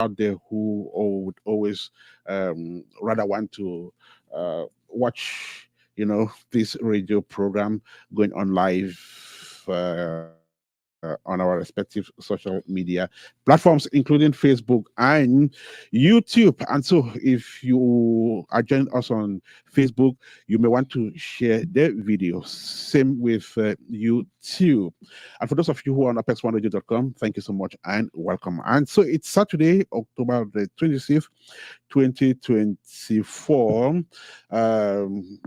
out there who would always rather want to watch, this radio program going on live on our respective social media platforms, including Facebook and YouTube. And so, if you are joining us on Facebook, you may want to share the video. Same with YouTube. And for those of you who are on apex1radio.com, thank you so much and welcome. And so, it's Saturday, October the 26th, 2024.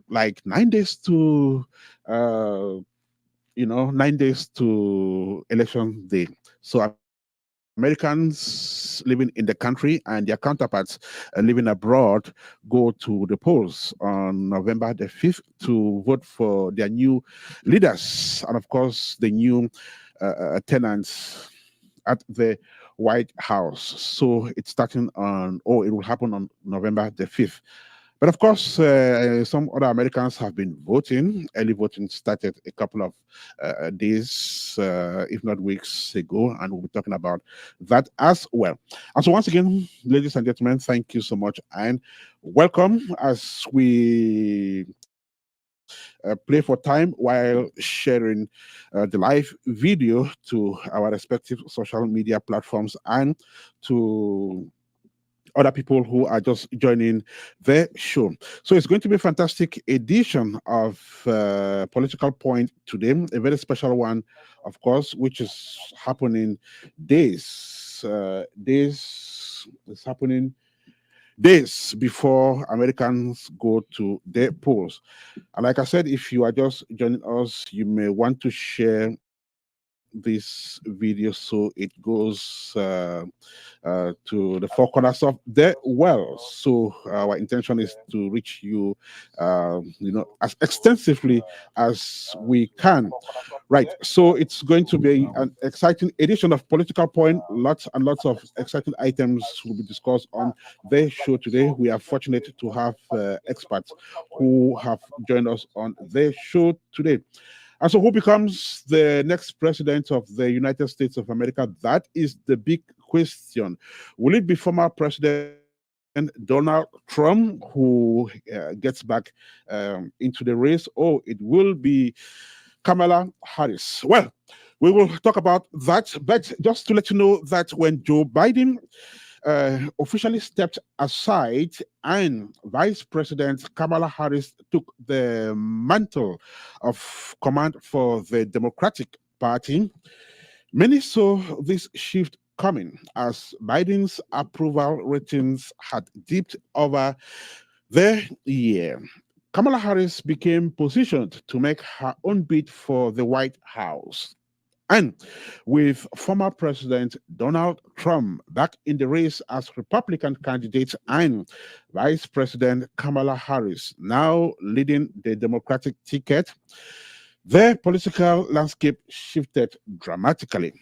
Like 9 days to 9 days to election day. So Americans living in the country and their counterparts living abroad go to the polls on November the 5th to vote for their new leaders and, of course, the new tenants at the White House. So it's starting it will happen on November the 5th. But of course, some other Americans have been voting. Early voting started a couple of days, if not weeks ago, and we'll be talking about that as well. And so, once again, ladies and gentlemen, thank you so much and welcome as we play for time while sharing the live video to our respective social media platforms and to other people who are just joining the show. So it's going to be a fantastic edition of Political Point today, a very special one, of course, which is happening it's happening days before Americans go to their polls. And like I said, if you are just joining us, you may want to share this video so it goes to the four corners of the world. So our intention is to reach you, as extensively as we can. Right. So it's going to be an exciting edition of Political Point. Lots and lots of exciting items will be discussed on the show today. We are fortunate to have experts who have joined us on the show today. And so, who becomes the next president of the United States of America? That is the big question. Will it be former President Donald Trump who gets back into the race, or it will be Kamala Harris? Well, we will talk about that. But just to let you know that when Joe Biden officially stepped aside and Vice President Kamala Harris took the mantle of command for the Democratic Party, many saw this shift coming as Biden's approval ratings had dipped over the year. Kamala Harris became positioned to make her own bid for the White House. And with former President Donald Trump back in the race as Republican candidate and Vice President Kamala Harris now leading the Democratic ticket, the political landscape shifted dramatically.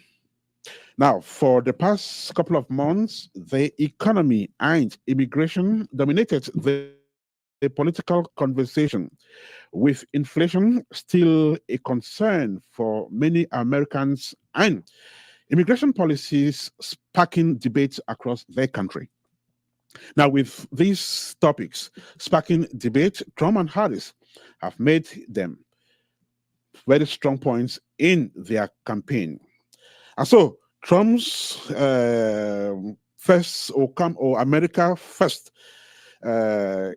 Now, for the past couple of months, the economy and immigration dominated the political conversation, with inflation still a concern for many Americans and immigration policies sparking debates across the country. Now, with these topics sparking debate, Trump and Harris have made them very strong points in their campaign. And so, Trump's first or America first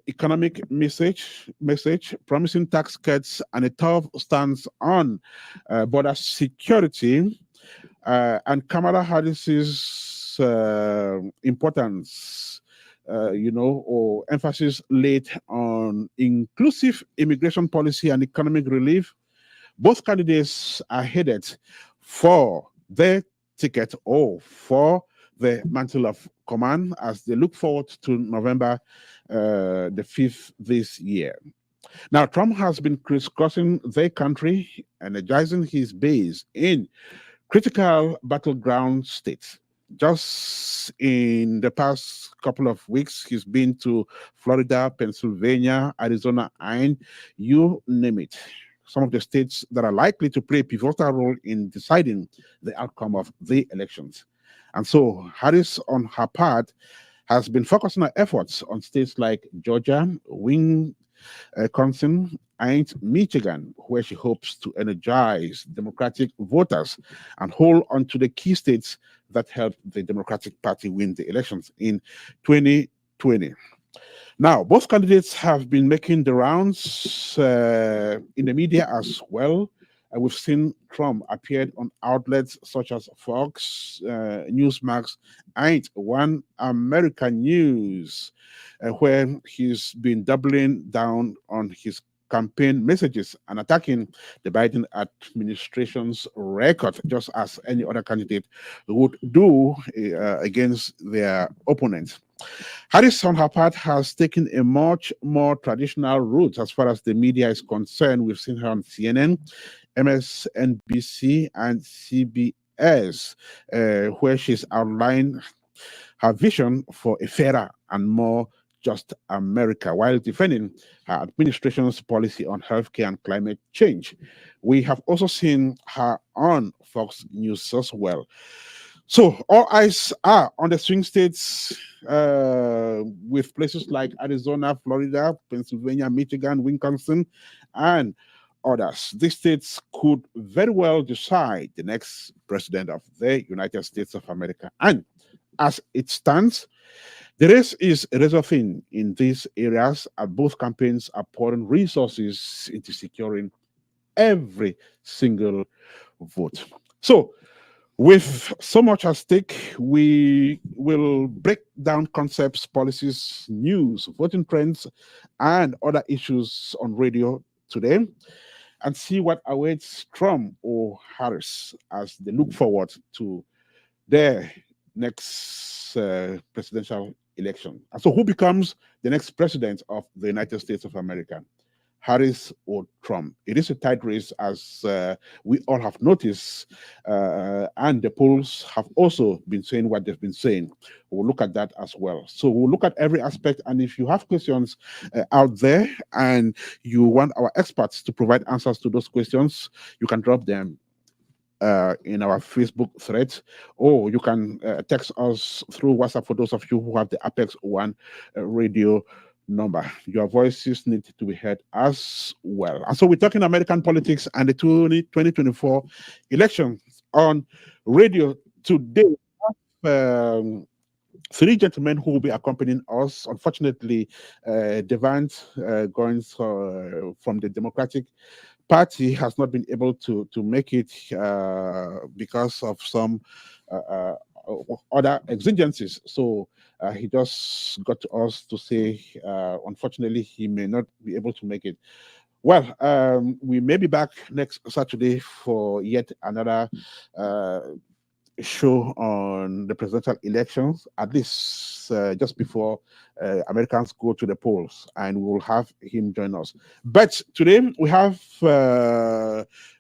economic message promising tax cuts and a tough stance on border security, and Kamala Harris's importance, or emphasis laid on inclusive immigration policy and economic relief. Both candidates are headed for the ticket or for the mantle of command as they look forward to November the 5th this year. Now, Trump has been crisscrossing the country, energizing his base in critical battleground states. Just in the past couple of weeks, he's been to Florida, Pennsylvania, Arizona, and you name it. Some of the states that are likely to play a pivotal role in deciding the outcome of the elections. And so Harris, on her part, has been focusing her efforts on states like Georgia, Wisconsin, and Michigan, where she hopes to energize Democratic voters and hold on to the key states that helped the Democratic Party win the elections in 2020. Now, both candidates have been making the rounds in the media as well. We've seen Trump appeared on outlets such as Fox, Newsmax, and One American News, where he's been doubling down on his campaign messages and attacking the Biden administration's record, just as any other candidate would do against their opponents. Harris, on her part, has taken a much more traditional route as far as the media is concerned. We've seen her on CNN, MSNBC, and CBS, where she's outlined her vision for a fairer and more just America while defending her administration's policy on healthcare and climate change. We have also seen her on Fox News as well. So all eyes are on the swing states, with places like Arizona, Florida, Pennsylvania, Michigan, Wisconsin, and others. These states could very well decide the next president of the United States of America. And as it stands, the race is resolving in these areas, and both campaigns are pouring resources into securing every single vote. So, with so much at stake, we will break down concepts, policies, news, voting trends, and other issues on radio today and see what awaits Trump or Harris as they look forward to their next presidential election. And so, who becomes the next president of the United States of America? Harris or Trump? It is a tight race, as we all have noticed, and the polls have also been saying what they've been saying. We'll look at that as well. So we'll look at every aspect, and if you have questions out there and you want our experts to provide answers to those questions, you can drop them in our Facebook thread, or you can text us through WhatsApp for those of you who have the Apex One radio number. Your voices need to be heard as well. And so we're talking American politics and the 2024 elections on radio today. Three gentlemen who will be accompanying us. Unfortunately, DaVante Goins from the Democratic Party has not been able to make it because of some other exigencies. So he just got to us to say, unfortunately, he may not be able to make it. Well, we may be back next Saturday for yet another show on the presidential elections, at least just before Americans go to the polls, and we will have him join us. But today we have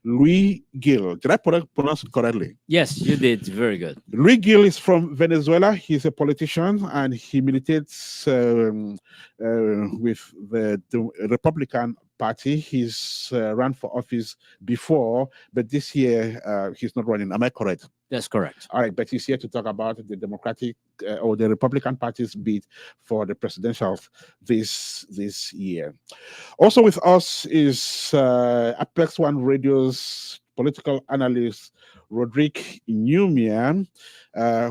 Luis Gil. Did I pronounce it correctly? Yes, you did. Very good. Luis Gil is from Venezuela. He's a politician and he militates with the Republican Party. He's ran for office before, but this year he's not running. Am I correct? That's correct. All right, but he's here to talk about the Democratic or the Republican Party's bid for the presidentials this year. Also with us is Apex One Radio's political analyst Rodrigue Nyumia,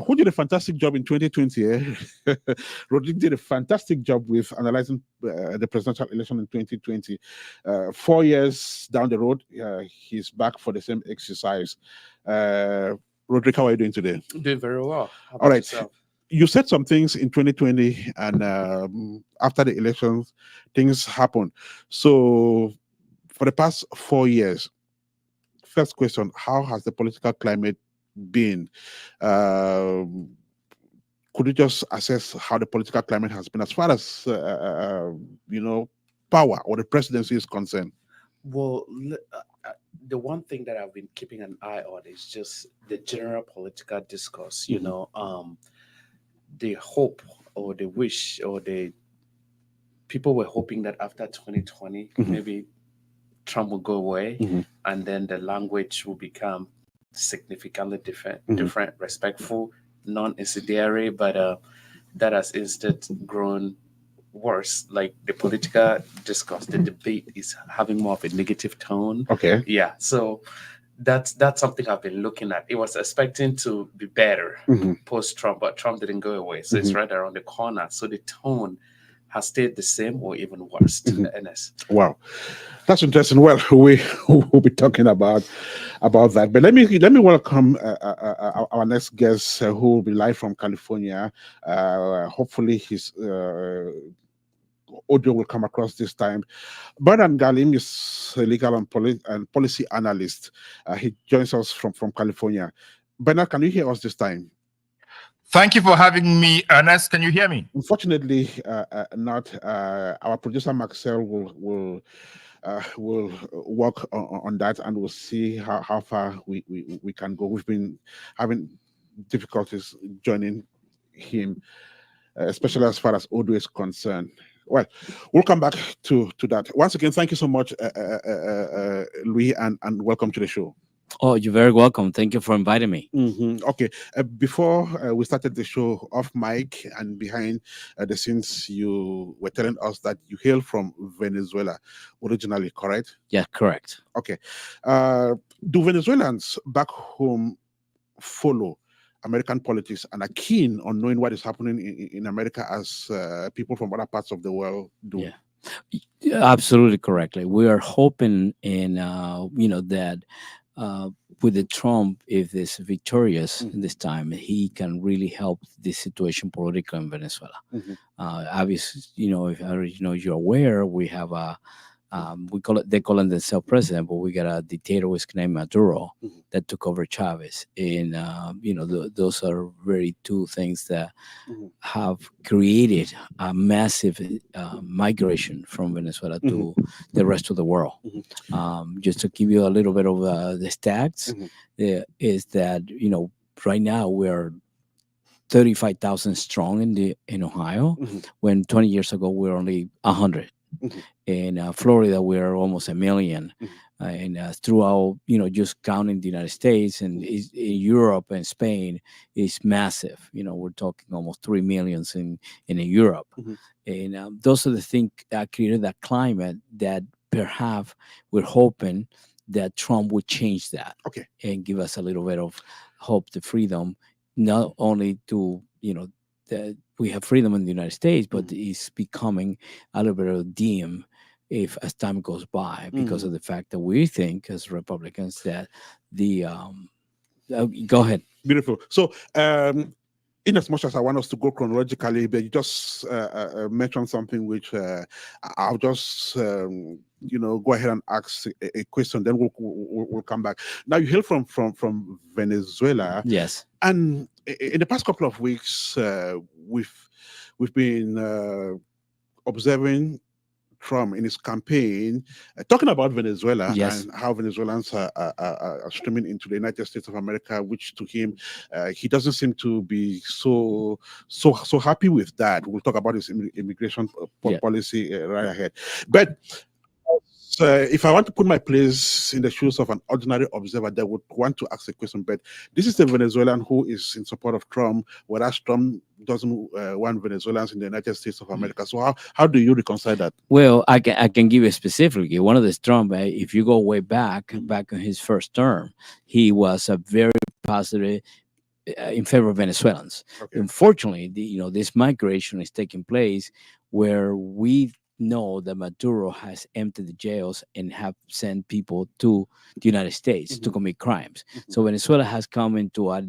who did a fantastic job in 2020. Rodrigue did a fantastic job with analyzing the presidential election in 2020. 4 years down the road, he's back for the same exercise. Rodrigue, how are you doing today? Doing very well. How about All right. yourself? You said some things in 2020, and after the elections, things happened. So, for the past 4 years, first question: how has the political climate been? Could you just assess how the political climate has been as far as power or the presidency is concerned? Well, the one thing that I've been keeping an eye on is just the general political discourse. You know, the hope or the wish or the people were hoping that after 2020, maybe Trump will go away, and then the language will become significantly different, respectful, non-incendiary, but that has instead grown worse. Like the political discourse, the debate is having more of a negative tone. Okay. Yeah, so that's something I've been looking at. It was expecting to be better post Trump, but Trump didn't go away, so it's right around the corner. So the tone has stayed the same or even worse. To the NS. Wow, that's interesting. Well, we will be talking about that, but let me welcome our next guest, who will be live from California. Hopefully, his audio will come across this time. Bernard Ngalim is a legal and policy analyst. He joins us from California. Bernard, can you hear us this time? Thank you for having me, Ernest. Can you hear me? Unfortunately, not. Our producer Marcel will work on that, and we'll see how far we can go. We've been having difficulties joining him, especially as far as audio is concerned. Well, we'll come back to that. Once again, thank you so much, Louis, and welcome to the show. Oh, you're very welcome. Thank you for inviting me. Okay. Before we started the show off mic and behind the scenes, you were telling us that you hail from Venezuela originally, correct? Yeah, correct. Okay. Do Venezuelans back home follow American politics and are keen on knowing what is happening in America as people from other parts of the world do? Yeah, absolutely correctly. We are hoping in that with the Trump, if this victorious this time, he can really help this situation politically in Venezuela. Obviously, if you're aware, we have a they call him the self-president, but we got a dictator who's named Maduro that took over Chavez, and those are very two things that have created a massive migration from Venezuela to the rest of the world. Just to give you a little bit of the stats, is that right now we're 35,000 strong in Ohio, when 20 years ago we were only 100. In Florida, we're almost 1 million. And throughout, just counting the United States and in Europe and Spain is massive. We're talking almost 3 millions in Europe. And those are the things that created that climate that perhaps we're hoping that Trump would change that. Okay. And give us a little bit of hope, the freedom, not only to, that we have freedom in the United States, but it's becoming a little bit of dim as time goes by, because of the fact that we think as Republicans that the go ahead. Beautiful. So in as much as I want us to go chronologically, but you just mentioned something which I'll just go ahead and ask a question, then we'll come back. Now, you hail from Venezuela. Yes. And in the past couple of weeks, we've been observing Trump in his campaign, talking about Venezuela and how Venezuelans are streaming into the United States of America, which to him, he doesn't seem to be so happy with that. We'll talk about his immigration policy right ahead. But if I want to put my place in the shoes of an ordinary observer that would want to ask a question, but this is the Venezuelan who is in support of Trump, whereas Trump doesn't want Venezuelans in the United States of America. So how do you reconcile that? Well, I can give you specifically one of the Trump. If you go way back in his first term, he was a very positive in favor of Venezuelans. Okay. Unfortunately, this migration is taking place where we know that Maduro has emptied the jails and have sent people to the United States to commit crimes. So Venezuela has come into a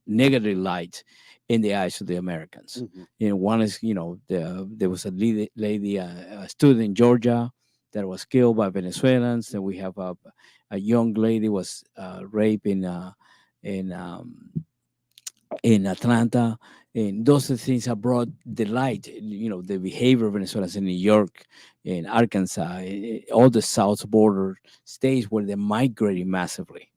negative light in the eyes of the Americans. One is, there was a lady, a student in Georgia that was killed by Venezuelans. And we have a young lady was raped in Atlanta. And those are things that brought the light, the behavior of Venezuelans in New York, in Arkansas, all the south border states where they're migrating massively.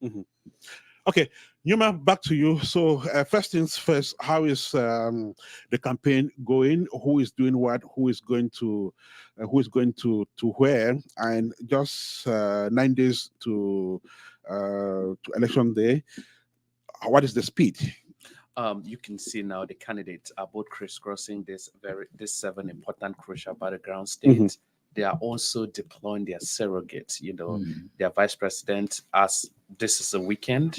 Okay, Nyumia, back to you. So first things first, how is the campaign going? Who is doing what? Who is going to where? And just 9 days to election day. What is the speed? you can see now the candidates are both crisscrossing this 7 important crucial battleground states. They are also deploying their surrogates, their vice president, as this is a weekend.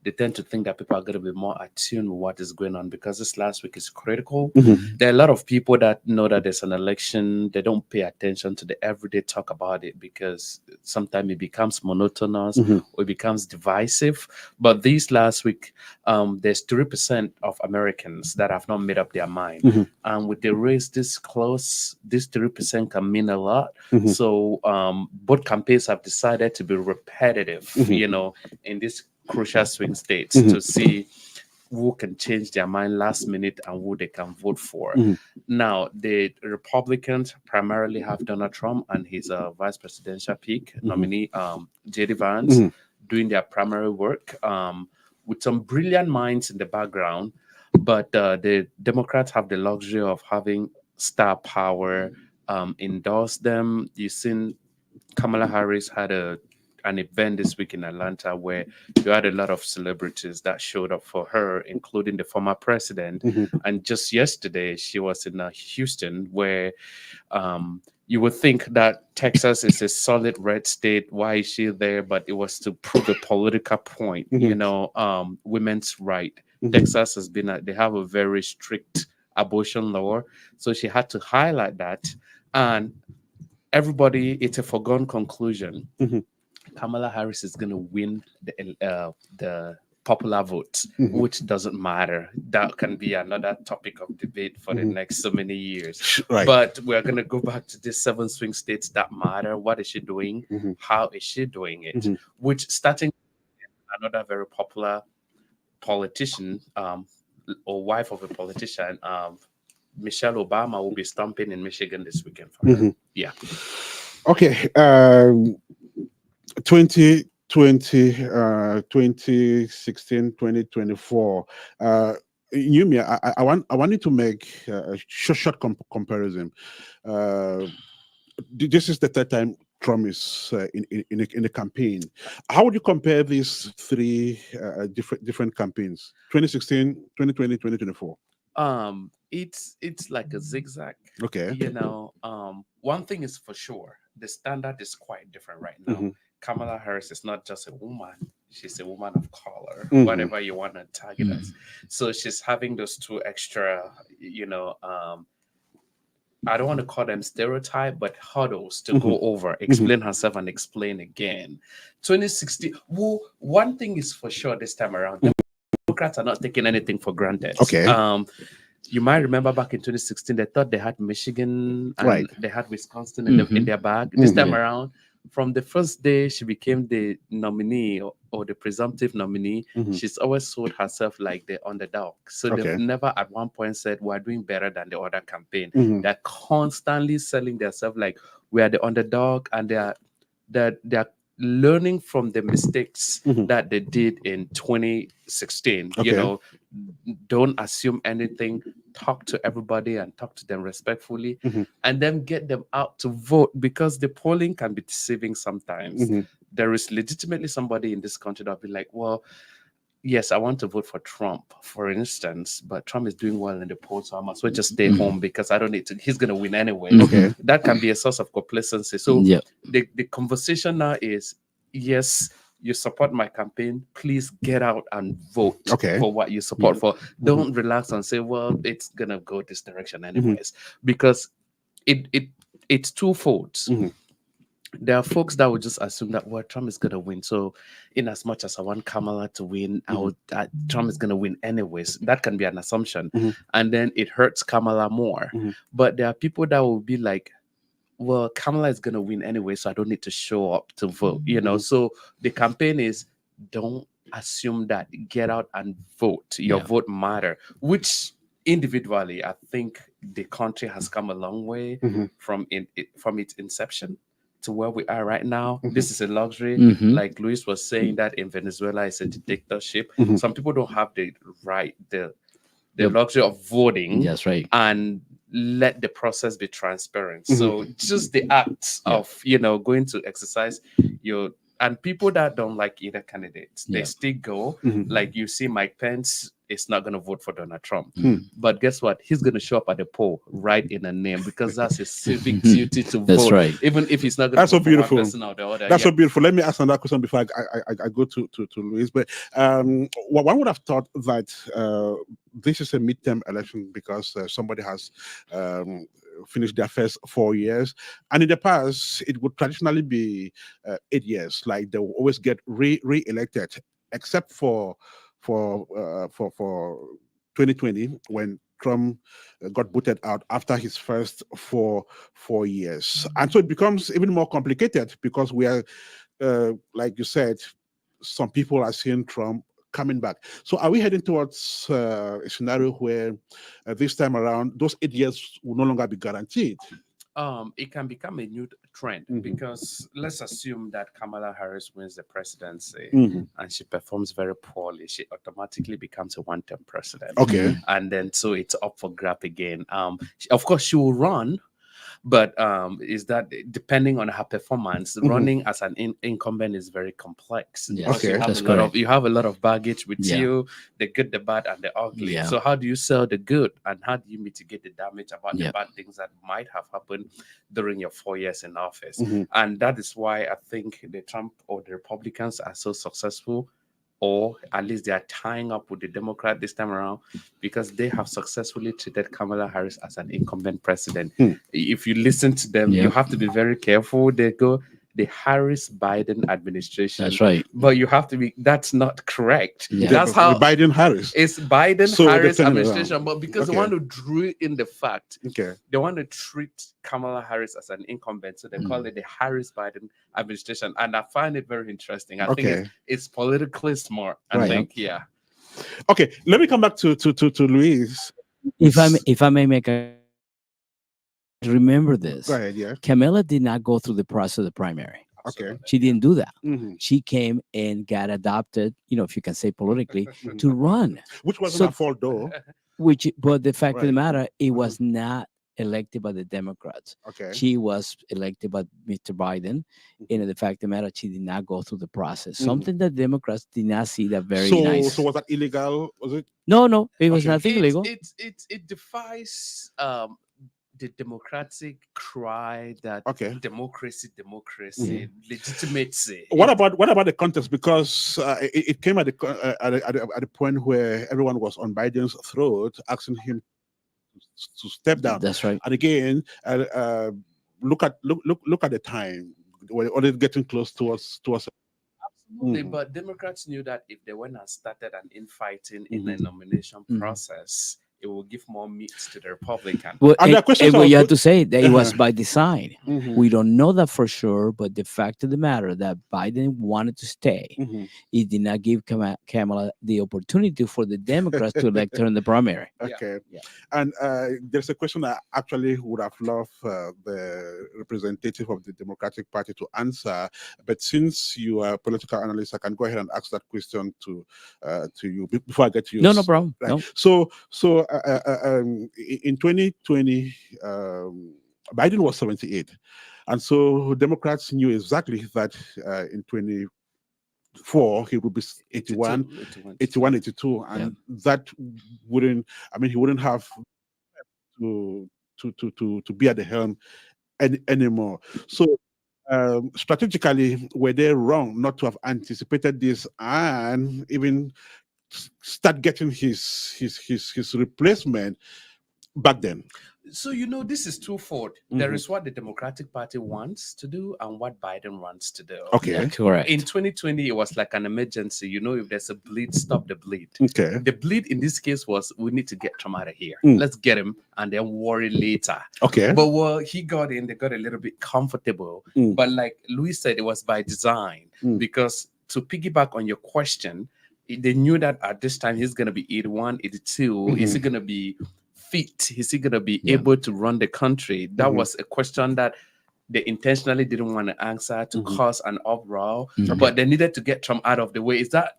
They tend to think that people are going to be more attuned with what is going on because this last week is critical. There are a lot of people that know that there's an election. They don't pay attention to the everyday talk about it because sometimes it becomes monotonous or it becomes divisive. But this last week, there's 3% of Americans that have not made up their mind. And with the race this close, this 3% can mean a lot. So both campaigns have decided to be repetitive, in this crucial swing states to see who can change their mind last minute and who they can vote for. Now, the Republicans primarily have Donald Trump and his vice presidential pick nominee, J.D. Vance, doing their primary work with some brilliant minds in the background. But the Democrats have the luxury of having star power endorse them. You've seen Kamala Harris had an event this week in Atlanta where you had a lot of celebrities that showed up for her, including the former president. And just yesterday, she was in Houston, where you would think that Texas is a solid red state. Why is she there? But it was to prove a political point, women's right. Texas has been, they have a very strict abortion law. So she had to highlight that. And everybody, it's a foregone conclusion. Kamala Harris is going to win the popular vote, which doesn't matter. That can be another topic of debate for the next so many years. Right. But we're going to go back to these 7 swing states that matter. What is she doing? How is she doing it? Which, starting another very popular politician or wife of a politician, Michelle Obama, will be stomping in Michigan this weekend for her. Yeah. Okay. 2020, 2016, 2024. Nyumia, I want you to make a short comparison. This is the third time Trump is in a campaign. How would you compare these 3 different campaigns? 2016, 2020, 2024. It's like a zigzag. Okay. One thing is for sure, the standard is quite different right now. Kamala Harris is not just a woman, she's a woman of color, whatever you want to target as. So she's having those 2 extra, I don't want to call them stereotype, but hurdles to go over, explain herself and explain again. 2016, well, one thing is for sure this time around, Democrats are not taking anything for granted. Okay. You might remember back in 2016, they thought they had Michigan and they had Wisconsin in their bag. This time around, from the first day she became the nominee or the presumptive nominee, she's always sold herself like the underdog. So they've never at one point said, we're doing better than the other campaign. They're constantly selling themselves like we are the underdog, and they're learning from the mistakes that they did in 2016. Don't assume anything, talk to everybody and talk to them respectfully, and then get them out to vote, because the polling can be deceiving sometimes. There is legitimately somebody in this country that'll be like, well, yes, I want to vote for Trump, for instance, but Trump is doing well in the polls, so I must well just stay home because I don't need to. He's going to win anyway. That can be a source of complacency. So the conversation now is, yes, you support my campaign, please get out and vote for what you support for. Don't relax and say, well, it's going to go this direction anyways, because it's twofold. There are folks that would just assume that, well, Trump is going to win. So in as much as I want Kamala to win, Trump is going to win anyways. That can be an assumption. And then it hurts Kamala more. But there are people that will be like, well, Kamala is going to win anyway, so I don't need to show up to vote, So the campaign is, don't assume that, get out and vote. Your vote matter, which individually, I think the country has come a long way from its inception to where we are right now. This is a luxury. Like Luis was saying, that in Venezuela it's a dictatorship. Some people don't have the right, the luxury of voting. That's right. And let the process be transparent. So just the act of, going to exercise and people that don't like either candidates, they still go. Like you see Mike Pence is not going to vote for Donald Trump. But guess what? He's going to show up at the poll, write in a name, because that's his civic duty to That's vote. right. Even if he's not going That's to so vote for one beautiful. person or the other. That's so beautiful. Let me ask another question before I go to Luis. But one would have thought that this is a midterm election because somebody has finished their first 4 years, and in the past it would traditionally be 8 years. Like they will always get re-elected, except for 2020 when Trump got booted out after his first four years, and so it becomes even more complicated because we are, like you said, some people are seeing Trump coming back. So are we heading towards a scenario where this time around those 8 years will no longer be guaranteed? It can become a new trend because let's assume that Kamala Harris wins the presidency and she performs very poorly. She automatically becomes a one-term president. Okay. And then so it's up for grab again. Of course, she will run. But is that depending on her performance? Running as an incumbent is very complex. Yes. Okay, you have a lot of baggage with you, the good, the bad, and the ugly. Yeah. So how do you sell the good, and how do you mitigate the damage about the bad things that might have happened during your 4 years in office? And that is why I think the Trump or the Republicans are so successful, or at least they are tying up with the Democrat this time around, because they have successfully treated Kamala Harris as an incumbent president. If you listen to them, you have to be very careful. They go the Harris-Biden administration. That's right. But you have to be, that's not correct. Yeah. That's how Biden-Harris. it's Biden-Harris administration. But because they want to drew in the fact, they want to treat Kamala Harris as an incumbent, so they call it the Harris-Biden administration. And I find it very interesting. I think it's politically smart. I think, Okay, let me come back to Luis. If I may make a remember this. Go ahead, yeah. Kamala did not go through the process of the primary. Okay. She didn't do that. She came and got adopted, if you can say politically, to run. Which wasn't her fault, though. But the fact of the matter, it was not elected by the Democrats. Okay. She was elected by Mr. Biden. And the fact of the matter, she did not go through the process. Something that Democrats did not see that very nice. So was that illegal? Was it? No, it was nothing illegal. It defies the democratic cry that democracy, legitimacy. What about the context? Because it came at the point where everyone was on Biden's throat, asking him to step down. That's right. And again, look at the time. We're already getting close towards. Absolutely, but Democrats knew that if they went and started an infighting in the nomination process, it will give more meat to the Republican. Well, and you have to say that it was by design. We don't know that for sure, but the fact of the matter that Biden wanted to stay, he did not give Kamala the opportunity for the Democrats to elect her in the primary. Okay. Yeah. And there's a question I actually would have loved the representative of the Democratic Party to answer, but since you are a political analyst, I can go ahead and ask that question to you before I get to you. No problem. Right. No. So in 2020, Biden was 78. And so Democrats knew exactly that in 24, he would be 81, 82. And that wouldn't, he wouldn't have to be at the helm anymore. So strategically, were they wrong not to have anticipated this and even start getting his replacement back then? So, this is twofold. There is what the Democratic Party wants to do and what Biden wants to do. Okay. Yeah, correct. In 2020, it was like an emergency. If there's a bleed, stop the bleed. Okay. The bleed in this case was, we need to get Trump out of here. Let's get him and then worry later. Okay. But he got in, they got a little bit comfortable. But like Louis said, it was by design. Because to piggyback on your question, they knew that at this time he's going to be 81, 82. Is he going to be fit? Is he going to be able to run the country? That was a question that they intentionally didn't want to answer to cause an uproar, but they needed to get Trump out of the way. Is that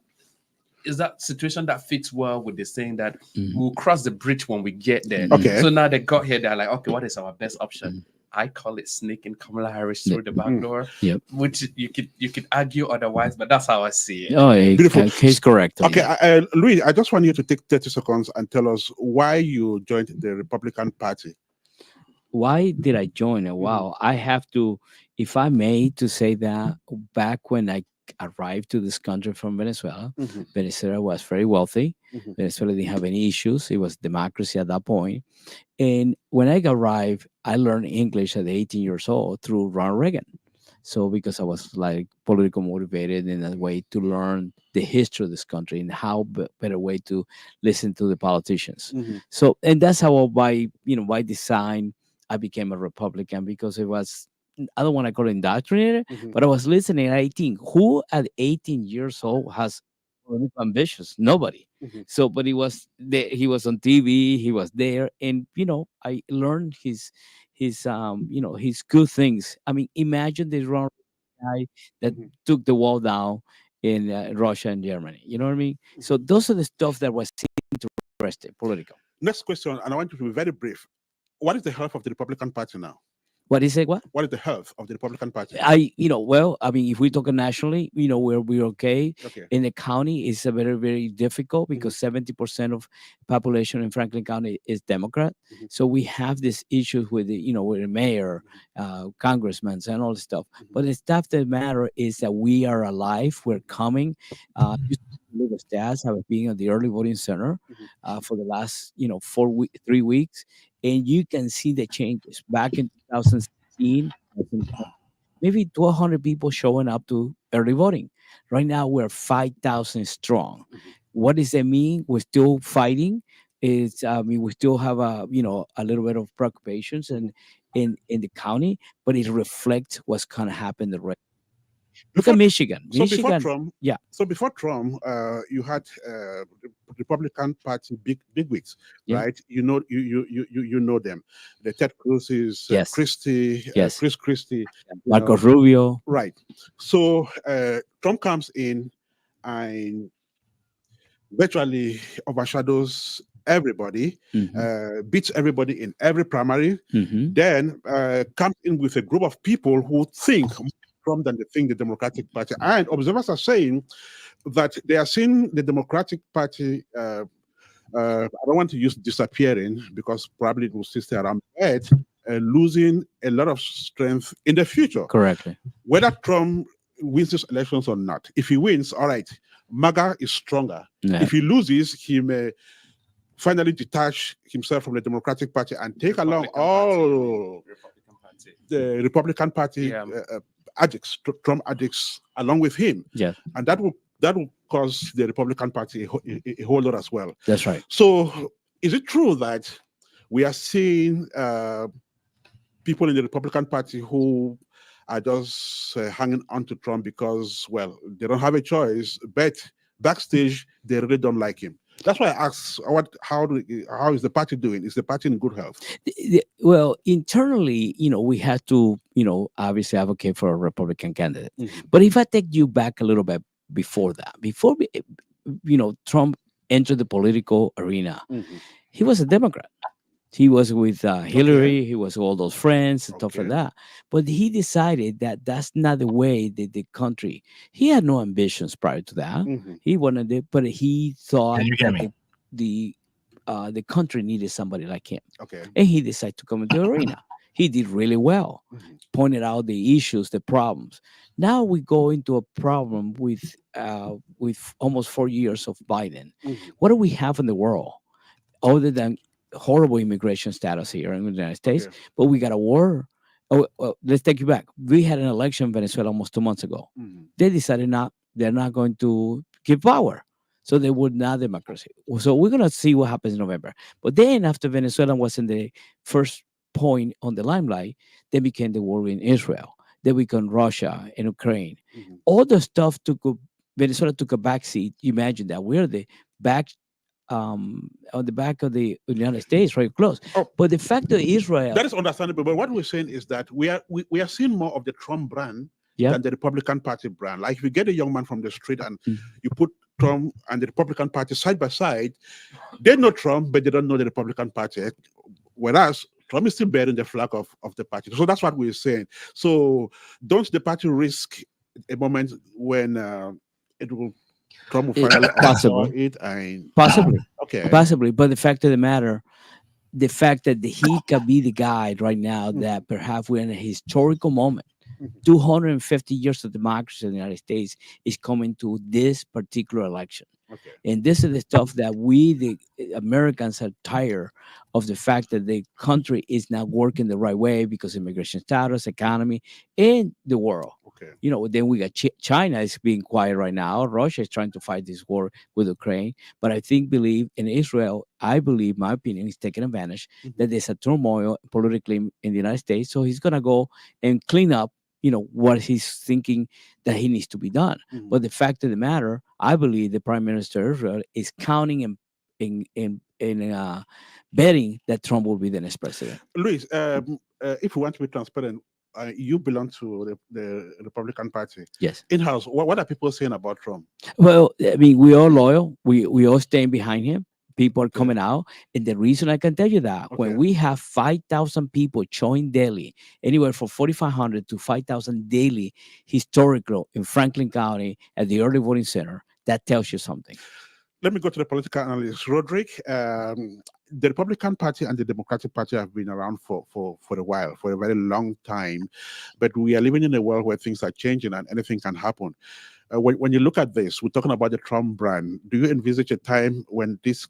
situation that fits well with the saying that we'll cross the bridge when we get there? Okay. So now they got here, they're like, okay, what is our best option? I call it sneaking Kamala Harris Yeah. through the back door, Yep. which you could argue otherwise, but that's how I see it. Oh, Beautiful. he's correct. Okay, Louis, I just want you to take 30 seconds and tell us why you joined the Republican Party. Why did I join it? Wow, I have to, if I may, to say that back when I arrived to this country from Venezuela, Mhm, Venezuela was very wealthy. mhm, Venezuela didn't have any issues. It was democracy at that point. And when I arrived, I learned English at 18 years old through Ronald Reagan. So because I was like political motivated in a way to learn the history of this country and how better way to listen to the politicians. mhm, So and that's how by design I became a Republican because it was I don't want to call it indoctrinated, mhm. but I was listening at 18. Who at 18 years old has political ambitions? Nobody. Mhm. So, but he was there. He was on TV. He was there, and I learned his good things. I mean, imagine this wrong guy that Mhm. took the wall down in Russia and Germany. You know what I mean? So Mhm. those are the stuff that was interesting, political. Next question, and I want you to be very brief. What is the health of the Republican Party now? What is it? What? What is the health of the Republican Party? Well, I mean, if we talk nationally, we're okay. Okay. In the county, it's a very, very difficult because 70% of population in Franklin County is Democrat. Mhm. So we have this issue with with the mayor, congressmen, and all this stuff. But the stuff that matter is that we are alive. We're coming. Just live as stats have been at the early voting center for the last 3 weeks, and you can see the changes back in 2016. Maybe 1,200 people showing up to early voting. Right now, we're 5,000 strong. What does that mean? We're still fighting. We still have a little bit of preoccupations in the county, but it reflects what's going to happen the rest. Look at Michigan. So before Michigan, Trump, yeah. So before Trump, you had Republican Party big wigs, Yeah. right? You know them. The Ted Cruz's, Yes. Christie, Yes. Chris Christie, Marco Rubio. right? So Trump comes in and virtually overshadows everybody, beats everybody in every primary. Then comes in with a group of people who think Trump than they think the Democratic Party. And observers are saying that they are seeing the Democratic Party. I don't want to use disappearing because probably it will still stay around, but losing a lot of strength in the future. Correctly. Whether Trump wins these elections or not, if he wins, all right, MAGA is stronger. Yeah. If he loses, he may finally detach himself from the Democratic Party and take along all the Republican Party addicts, Trump addicts, along with him. Yeah. And that will cause the Republican Party a whole lot as well. That's right. So is it true that we are seeing people in the Republican Party who are just hanging on to Trump because, well, they don't have a choice, but backstage, they really don't like him? That's why I asked, how is the party doing? Is the party in good health? Well, internally, we had to, obviously advocate for a Republican candidate. But if I take you back a little bit before that, before Trump entered the political arena, he was a Democrat. He was with Hillary. He was with all those friends and stuff like that. But he decided that that's not the way that the country. He had no ambitions prior to that. He wanted it, but he thought that the country needed somebody like him. Okay. And he decided to come into the arena. He did really well. Pointed out the issues, the problems. Now we go into a problem with almost 4 years of Biden. What do we have in the world other than horrible immigration status here in the United States? But we got a war. Let's take you back. We had an election in Venezuela almost 2 months ago. They decided they're not going to give power. So they would not democracy. So we're going to see what happens in November. But then after Venezuela was in the first point on the limelight, they became the war in Israel. They became Russia and Ukraine. All the stuff Venezuela took a backseat. Imagine that we're the back on the back of the United States, right close. But the fact that Israel, that is understandable. But what we're saying is that we are seeing more of the Trump brand than the Republican Party brand. Like if you get a young man from the street and you put Trump and the Republican Party side by side, they know Trump, but they don't know the Republican Party. Whereas Trump is still bearing the flag of the party. So that's what we're saying. So don't the party risk a moment when it will Trump will finally Possible. oversaw it and Possibly. okay. Possibly. But the fact of the matter, the fact that he can be the guy right now that perhaps we're in a historical moment. 250 years of democracy in the United States is coming to this particular election. Okay. And this is the stuff that we, the Americans, are tired of the fact that the country is not working the right way because immigration status, economy, and the world. Okay. You know, then we got China is being quiet right now. Russia is trying to fight this war with Ukraine. But I believe in Israel, I believe, my opinion, is taking advantage that there's a turmoil politically in the United States. So he's going to go and clean up, what he's thinking that he needs to be done. But the fact of the matter, I believe the Prime Minister of Israel is counting and betting that Trump will be the next president. Luis, if we want to be transparent, you belong to the Republican Party. Yes. In-house, what are people saying about Trump? Well, I mean, we are loyal. We all stand behind him. People are coming out. And the reason I can tell you that, when we have 5,000 people showing daily, anywhere from 4,500 to 5,000 daily historical in Franklin County at the early voting center, that tells you something. Let me go to the political analyst, Rodrigue. The Republican Party and the Democratic Party have been around for a while, for a very long time. But we are living in a world where things are changing and anything can happen. When you look at this, we're talking about the Trump brand. Do you envisage a time when this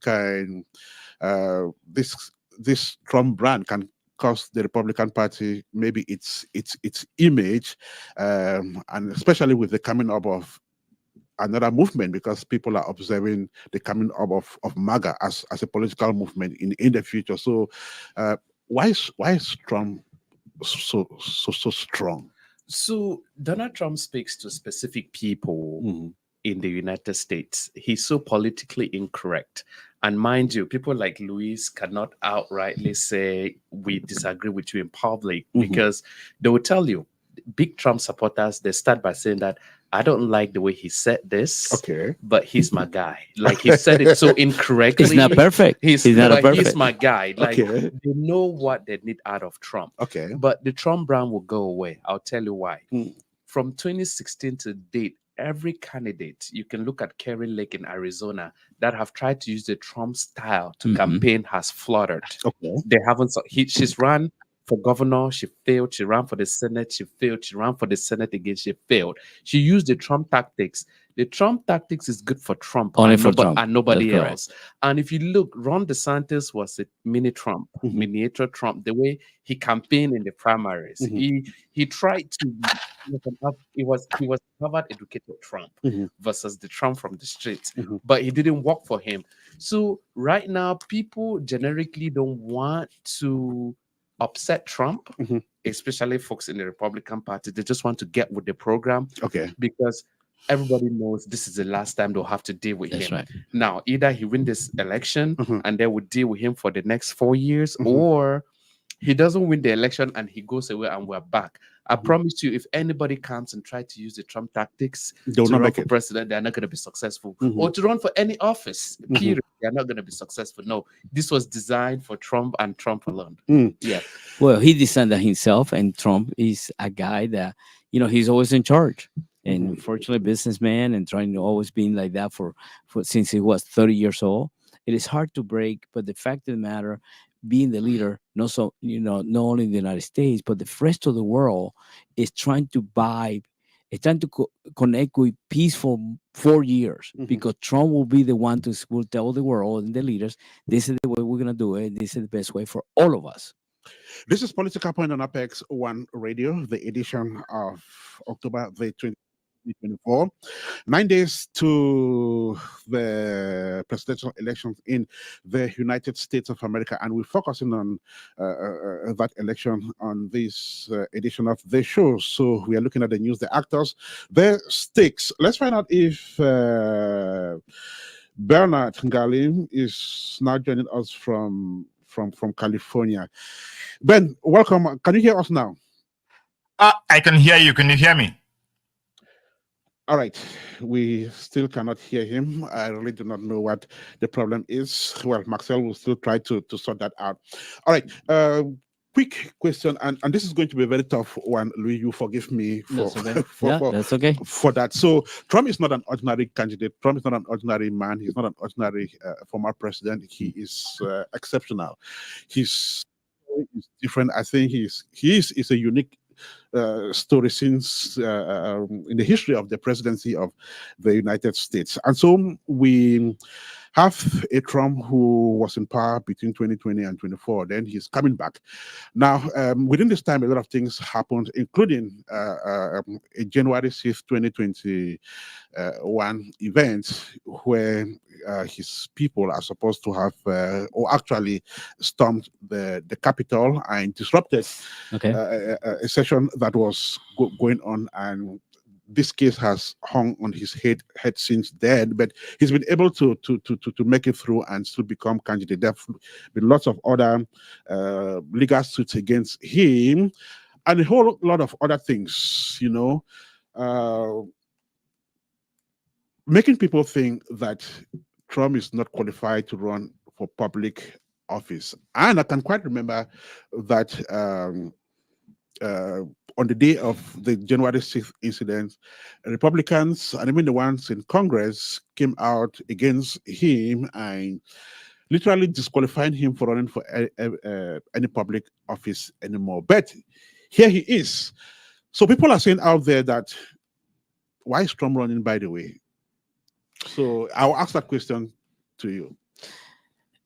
Trump brand can cost the Republican Party maybe its image, and especially with the coming up of another movement, because people are observing the coming up of MAGA as a political movement in the future. So why is Trump so strong? So Donald Trump speaks to specific people in the United States. He's so politically incorrect. And mind you, people like Luis cannot outrightly say we disagree with you in public, because they will tell you, big Trump supporters, they start by saying that I don't like the way he said this, but he's my guy. Like, he said it so incorrectly. It's not perfect. He's not a perfect. He's my guy. Like, they know what they need out of Trump. But the Trump brand will go away. I'll tell you why. From 2016 to date, every candidate, you can look at Kerry Lake in Arizona, that have tried to use the Trump style to campaign has fluttered. They haven't. She's run for governor, she failed. She ran for the Senate, she failed. She ran for the Senate again, she failed. She used the Trump tactics. The Trump tactics is good for Trump, only and for Trump, and nobody That's else. And if you look, Ron DeSantis was a mini Trump, miniature Trump. The way he campaigned in the primaries, he tried to. He was Harvard educated Trump versus the Trump from the streets, but he didn't work for him. So right now, people generically don't want to upset Trump, especially folks in the Republican Party. They just want to get with the program, because everybody knows this is the last time they'll have to deal with him. Right. Now, either he win this election and they would deal with him for the next 4 years, or he doesn't win the election and he goes away and we're back. I promise you, if anybody comes and try to use the Trump tactics to run for president, they're not going to be successful. Or to run for any office, period, they're not going to be successful. No, this was designed for Trump and Trump alone. Yeah. Well, he designed that himself, and Trump is a guy that, he's always in charge. And unfortunately, businessman, and trying to always be like that for since he was 30 years old. It is hard to break, but the fact of the matter, being the leader, not only in the United States, but the rest of the world is trying to connect with peace for 4 years, because Trump will be the one will tell the world and the leaders, this is the way we're going to do it. This is the best way for all of us. This is Political Point on Apex One Radio, the edition of October the 2024. 9 days to the presidential elections in the United States of America, and we're focusing on that election on this edition of the show. So we are looking at the news, the actors, the stakes. Let's find out if Bernard Ngalim is now joining us from California. Ben, welcome. Can you hear us now? I can hear you. Can you hear me? All right. We still cannot hear him. I really do not know what the problem is. Well, Marcel will still try to sort that out. All right. quick question, and this is going to be a very tough one, Louis. You forgive me for That's okay. That's okay. for that. So Trump is not an ordinary candidate. Trump is not an ordinary man. He's not an ordinary former president. He is exceptional. His story is different. I think he is a unique story since in the history of the presidency of the United States. And so we have a Trump who was in power between 2020 and 24. Then he's coming back. Now, within this time, a lot of things happened, including a January 6th, 2021 event where his people are supposed to have, or actually stormed the Capitol and disrupted a session that was going on, and this case has hung on his head since then, but he's been able to make it through and still become candidate. There have been lots of other legal suits against him and a whole lot of other things, making people think that Trump is not qualified to run for public office. And I can quite remember that on the day of the January 6th incident, Republicans and even the ones in Congress came out against him and literally disqualifying him for running for any public office anymore. But here he is. So people are saying out there that, why is Trump running, by the way? So I'll ask that question to you.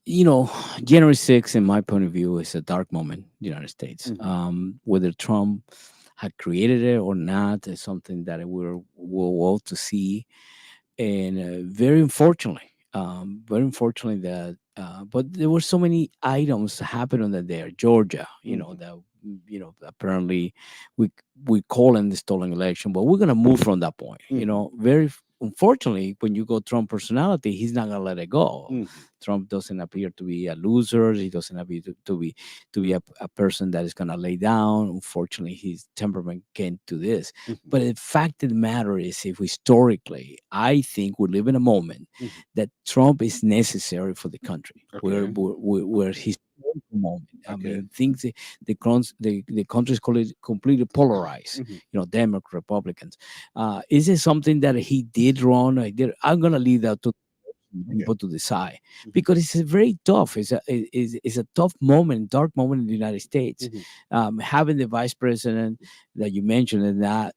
January 6th, in my point of view, is a dark moment in the United States. Whether Trump had created it or not is something that we're all to see. And very unfortunately that, but there were so many items happening that there. Georgia, that, apparently we call in the stolen election, but we're going to move from that point. Very unfortunately, when you go Trump personality, he's not gonna let it go. Trump doesn't appear to be a loser. He doesn't appear to be a person that is gonna lay down. Unfortunately, his temperament can't do this. But the fact of the matter is, if historically, I think we live in a moment that Trump is necessary for the country. Where he's moment. I mean, things the country is completely polarized. Democrats, Republicans. Is it something that he did wrong? I'm gonna leave that to people to decide, because it's a very tough. It's a tough moment, dark moment in the United States. Having the vice president that you mentioned and that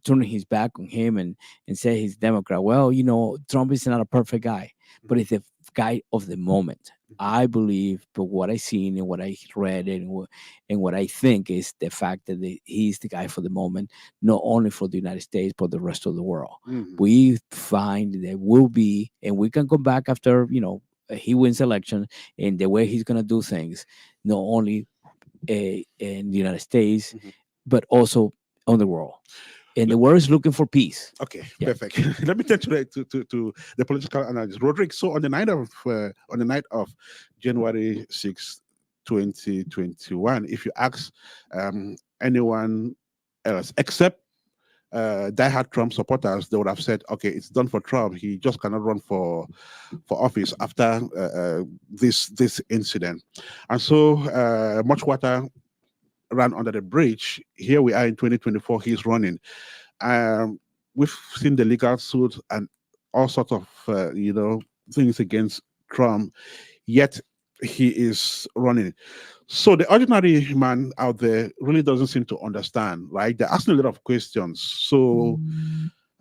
turning his back on him and say he's Democrat. Well, Trump is not a perfect guy, but it's a guy of the moment. I believe, but what I seen and what I read and what I think is the fact that he's the guy for the moment, not only for the United States but the rest of the world. We find there will be, and we can come back after he wins election, and the way he's gonna do things, not only in the United States but also on the world. And the world is looking for peace. Okay, perfect. Let me turn to the political analyst, Rodrigue. So on the night of January 6, 2021, if you ask anyone else except diehard Trump supporters, they would have said, "Okay, it's done for Trump. He just cannot run for office after this incident." And so much water ran under the bridge. Here we are in 2024. He's running. We've seen the legal suit and all sorts of things against Trump. Yet he is running. So the ordinary man out there really doesn't seem to understand, right? They're asking a lot of questions. So,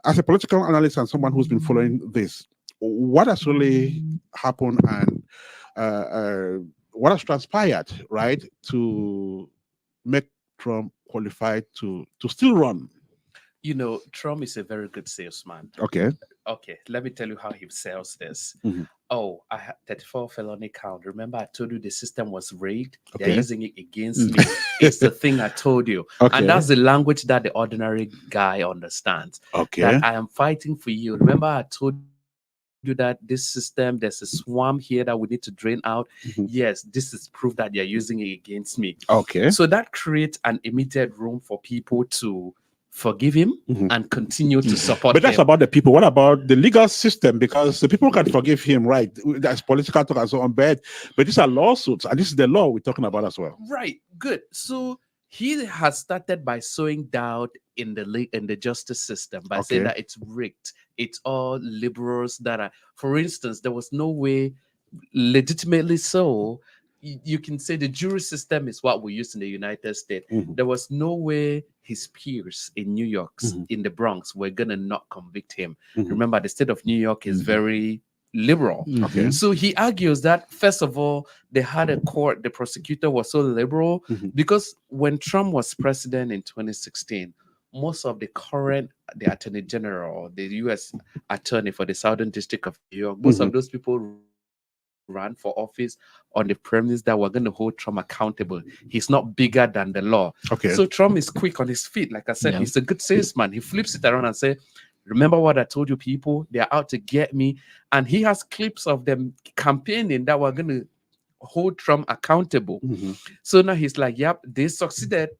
as a political analyst and someone who's been following this, what has really happened and what has transpired, right, to make Trump qualified to still run? Trump is a very good salesman. Okay, let me tell you how he sells this. Oh, I had 34 felony count. Remember, I told you the system was rigged. They're using it against me. It's the thing I told you. And that's the language that the ordinary guy understands. That I am fighting for you. Remember, I told you that this system, there's a swarm here that we need to drain out. Yes, this is proof that they're using it against me. Okay. So that creates an immediate room for people to forgive him and continue to support But that's him. about the people. What about the legal system? Because the people can forgive him, right? That's political talk and so on. But these are lawsuits, and this is the law we're talking about as well. Right, good. So he has started by sowing doubt in the justice system by saying that it's rigged. It's all liberals that are, for instance, there was no way, legitimately so, you can say the jury system is what we use in the United States. There was no way his peers in New York, in the Bronx, were gonna not convict him. Remember, the state of New York is very liberal. So he argues that, first of all, they had a court, the prosecutor was so liberal because when Trump was president in 2016, most of the attorney general, the U.S. attorney for the Southern District of New York, most of those people ran for office on the premise that we're going to hold Trump accountable. He's not bigger than the law. So Trump is quick on his feet. Like I said, he's a good salesman. He flips it around and says, remember what I told you, people? They're out to get me. And he has clips of them campaigning that we're going to hold Trump accountable. So now he's like, yep, they succeeded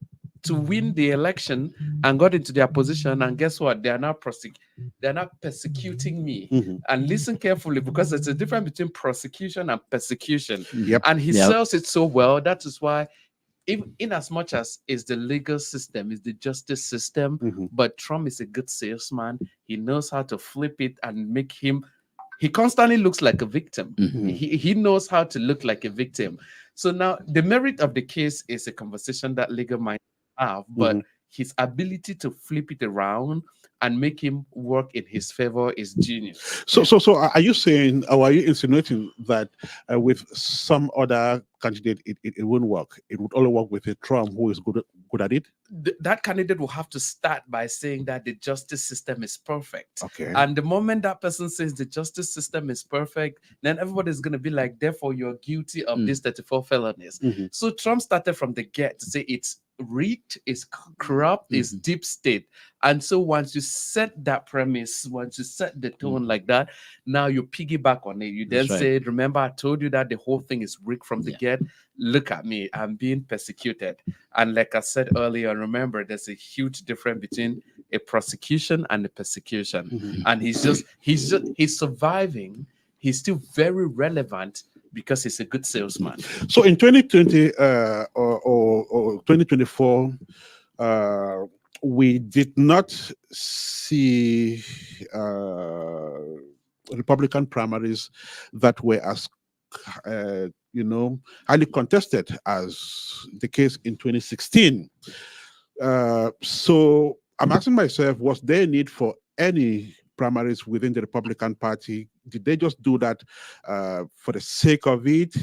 to win the election and got into their position. And guess what? They're not persecuting me. And listen carefully, because there's a difference between prosecution and persecution. And he sells it so well. That is why, in as much as is the legal system, is the justice system, but Trump is a good salesman. He knows how to flip it and make him, he constantly looks like a victim. He knows how to look like a victim. So now the merit of the case is a conversation that legal minds have, but his ability to flip it around and make him work in his favor is genius. So are you saying, or are you insinuating that with some other candidate it won't work? It would only work with a Trump who is good at it? That candidate will have to start by saying that the justice system is perfect. And the moment that person says the justice system is perfect, then everybody's going to be like, therefore you're guilty of these 34 felonies. So Trump started from the get to say it's rigged, it's corrupt, it's deep state. And so once you set that premise, once you set the tone like that, now you piggyback on it. You then say, remember, I told you that the whole thing is rigged from the get. Look at me, I'm being persecuted. And like I said earlier, remember, there's a huge difference between a prosecution and a persecution. And he's surviving. He's still very relevant because he's a good salesman. So in 2020 or 2024, we did not see Republican primaries that were as highly contested as the case in 2016. So I'm asking myself, was there a need for any primaries within the Republican Party? Did they just do that for the sake of it,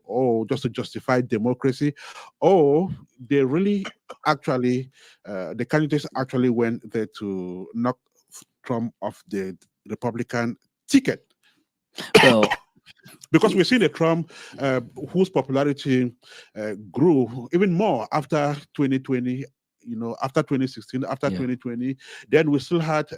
or just to justify democracy, or they really actually, the candidates actually went there to knock Trump off the Republican ticket? Well, because we've seen a Trump whose popularity grew even more after 2020, after 2016, after 2020. Then we still had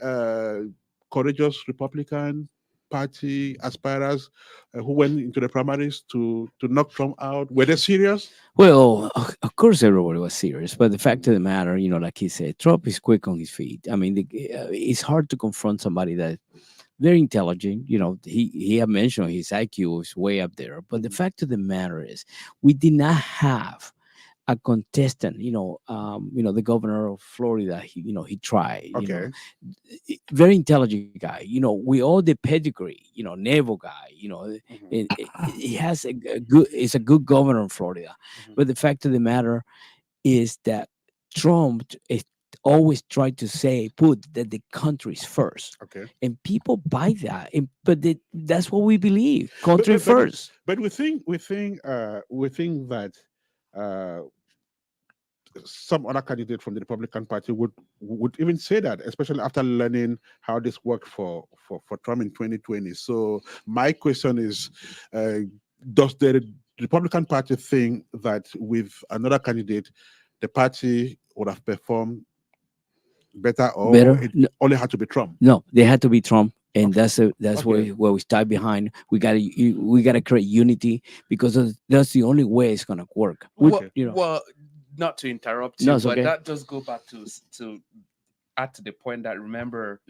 courageous Republican Party aspirers who went into the primaries to knock Trump out. Were they serious? Well, of course, everybody was serious. But the fact of the matter, like he said, Trump is quick on his feet. I mean, it's hard to confront somebody that very intelligent. He had mentioned his IQ is way up there. But the fact of the matter is, we did not have a contestant. The governor of Florida. He tried. Very intelligent guy. We all the pedigree. Naval guy. He has a good. It's a good governor in Florida. But the fact of the matter is that Trump always try to put that the country's first, and people buy that. But that's what we believe, country first. But we think that some other candidate from the Republican Party would even say that, especially after learning how this worked for Trump in 2020. So my question is, does the Republican Party think that with another candidate, the party would have performed better, or it only had to be Trump? No, they had to be Trump, and that's where we start behind. We gotta create unity, because that's the only way it's gonna work. Well, not to interrupt you, but that does go back to add to the point that, remember,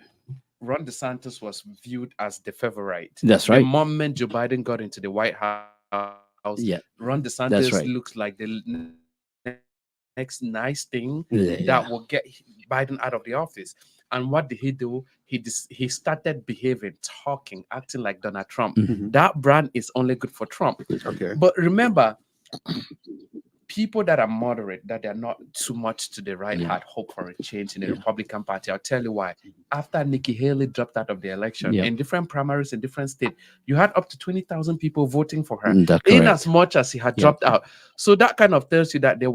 Ron DeSantis was viewed as the favorite. That's right. The moment Joe Biden got into the White House, Yeah, Ron that's DeSantis right. looks like the next nice thing Yeah. that will get Biden out of the office. And what did he do? He started behaving, talking, acting like Donald Trump. Mhm. That brand is only good for Trump. Okay. But remember, people that are moderate, that they're not too much to the right, Yeah. had hope for a change in the Republican Party. I'll tell you why. After Nikki Haley dropped out of the election, Yeah. in different primaries in different states, you had up to 20,000 people voting for her, That's in correct. as much as he had Yeah. dropped out. So that kind of tells you that they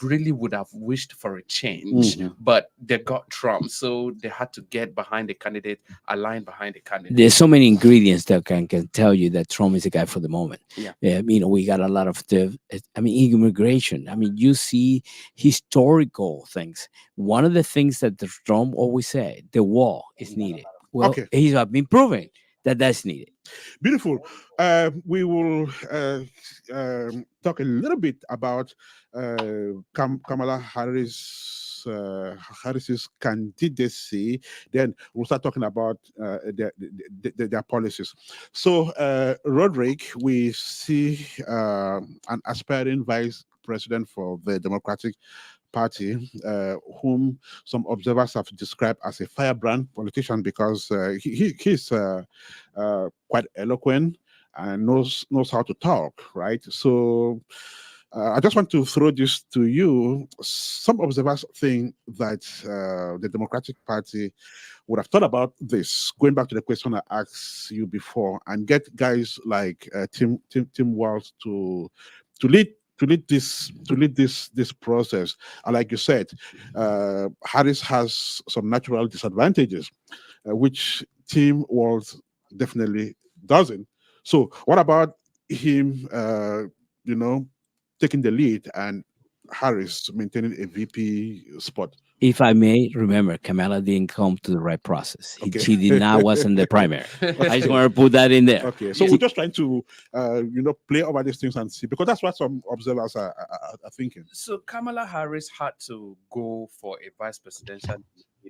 really would have wished for a change, but they got Trump, so they had to get behind the candidate, align behind the candidate. There's so many ingredients that can tell you that Trump is the guy for the moment. Yeah. You know, we got a lot of immigration. I mean, you see historical things. One of the things that the Trump always said, the wall is needed. Well, Okay. he's been proving that that's needed. Beautiful. We will talk a little bit about Kamala Harris's candidacy. Then we'll start talking about their policies. So, Rodrigue, we see an aspiring vice president for the Democratic Party, whom some observers have described as a firebrand politician because he's quite eloquent and knows how to talk, right? So I just want to throw this to you. Some observers think that the Democratic Party would have thought about this, going back to the question I asked you before, and get guys like Tim Walz to lead this process. And like you said, Harris has some natural disadvantages, which Tim Walz definitely doesn't. So what about him, taking the lead and Harris maintaining a VP spot? If I may, remember, Kamala didn't come to the right process. Okay. She did not wasn't the primary. I just want to put that in there. Okay, so we're just trying to, play over these things and see, because that's what some observers are thinking. So Kamala Harris had to go for a vice presidential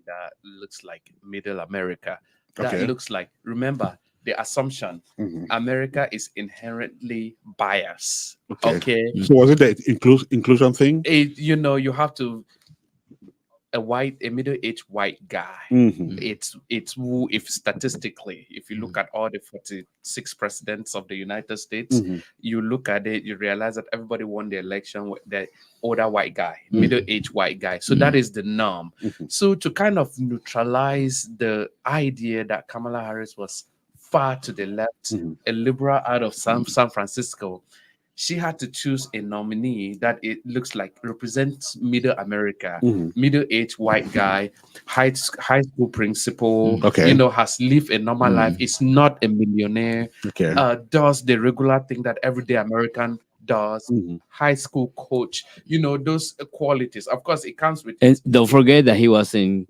that looks like Middle America. That Okay. looks like, remember, the assumption America is inherently biased. Okay. So was it the inclusion thing? You have to a middle-aged white guy. It's who, if statistically, if you look at all the 46 presidents of the United States, you look at it, you realize that everybody won the election with the older white guy, middle-aged white guy. So that is the norm. So to kind of neutralize the idea that Kamala Harris was far to the left, a liberal out of San Francisco, she had to choose a nominee that it looks like represents Middle America, middle-aged white guy, high school principal, has lived a normal life, is not a millionaire, does the regular thing that everyday American does, high school coach, those qualities. Of course, it comes with. And don't forget that he was in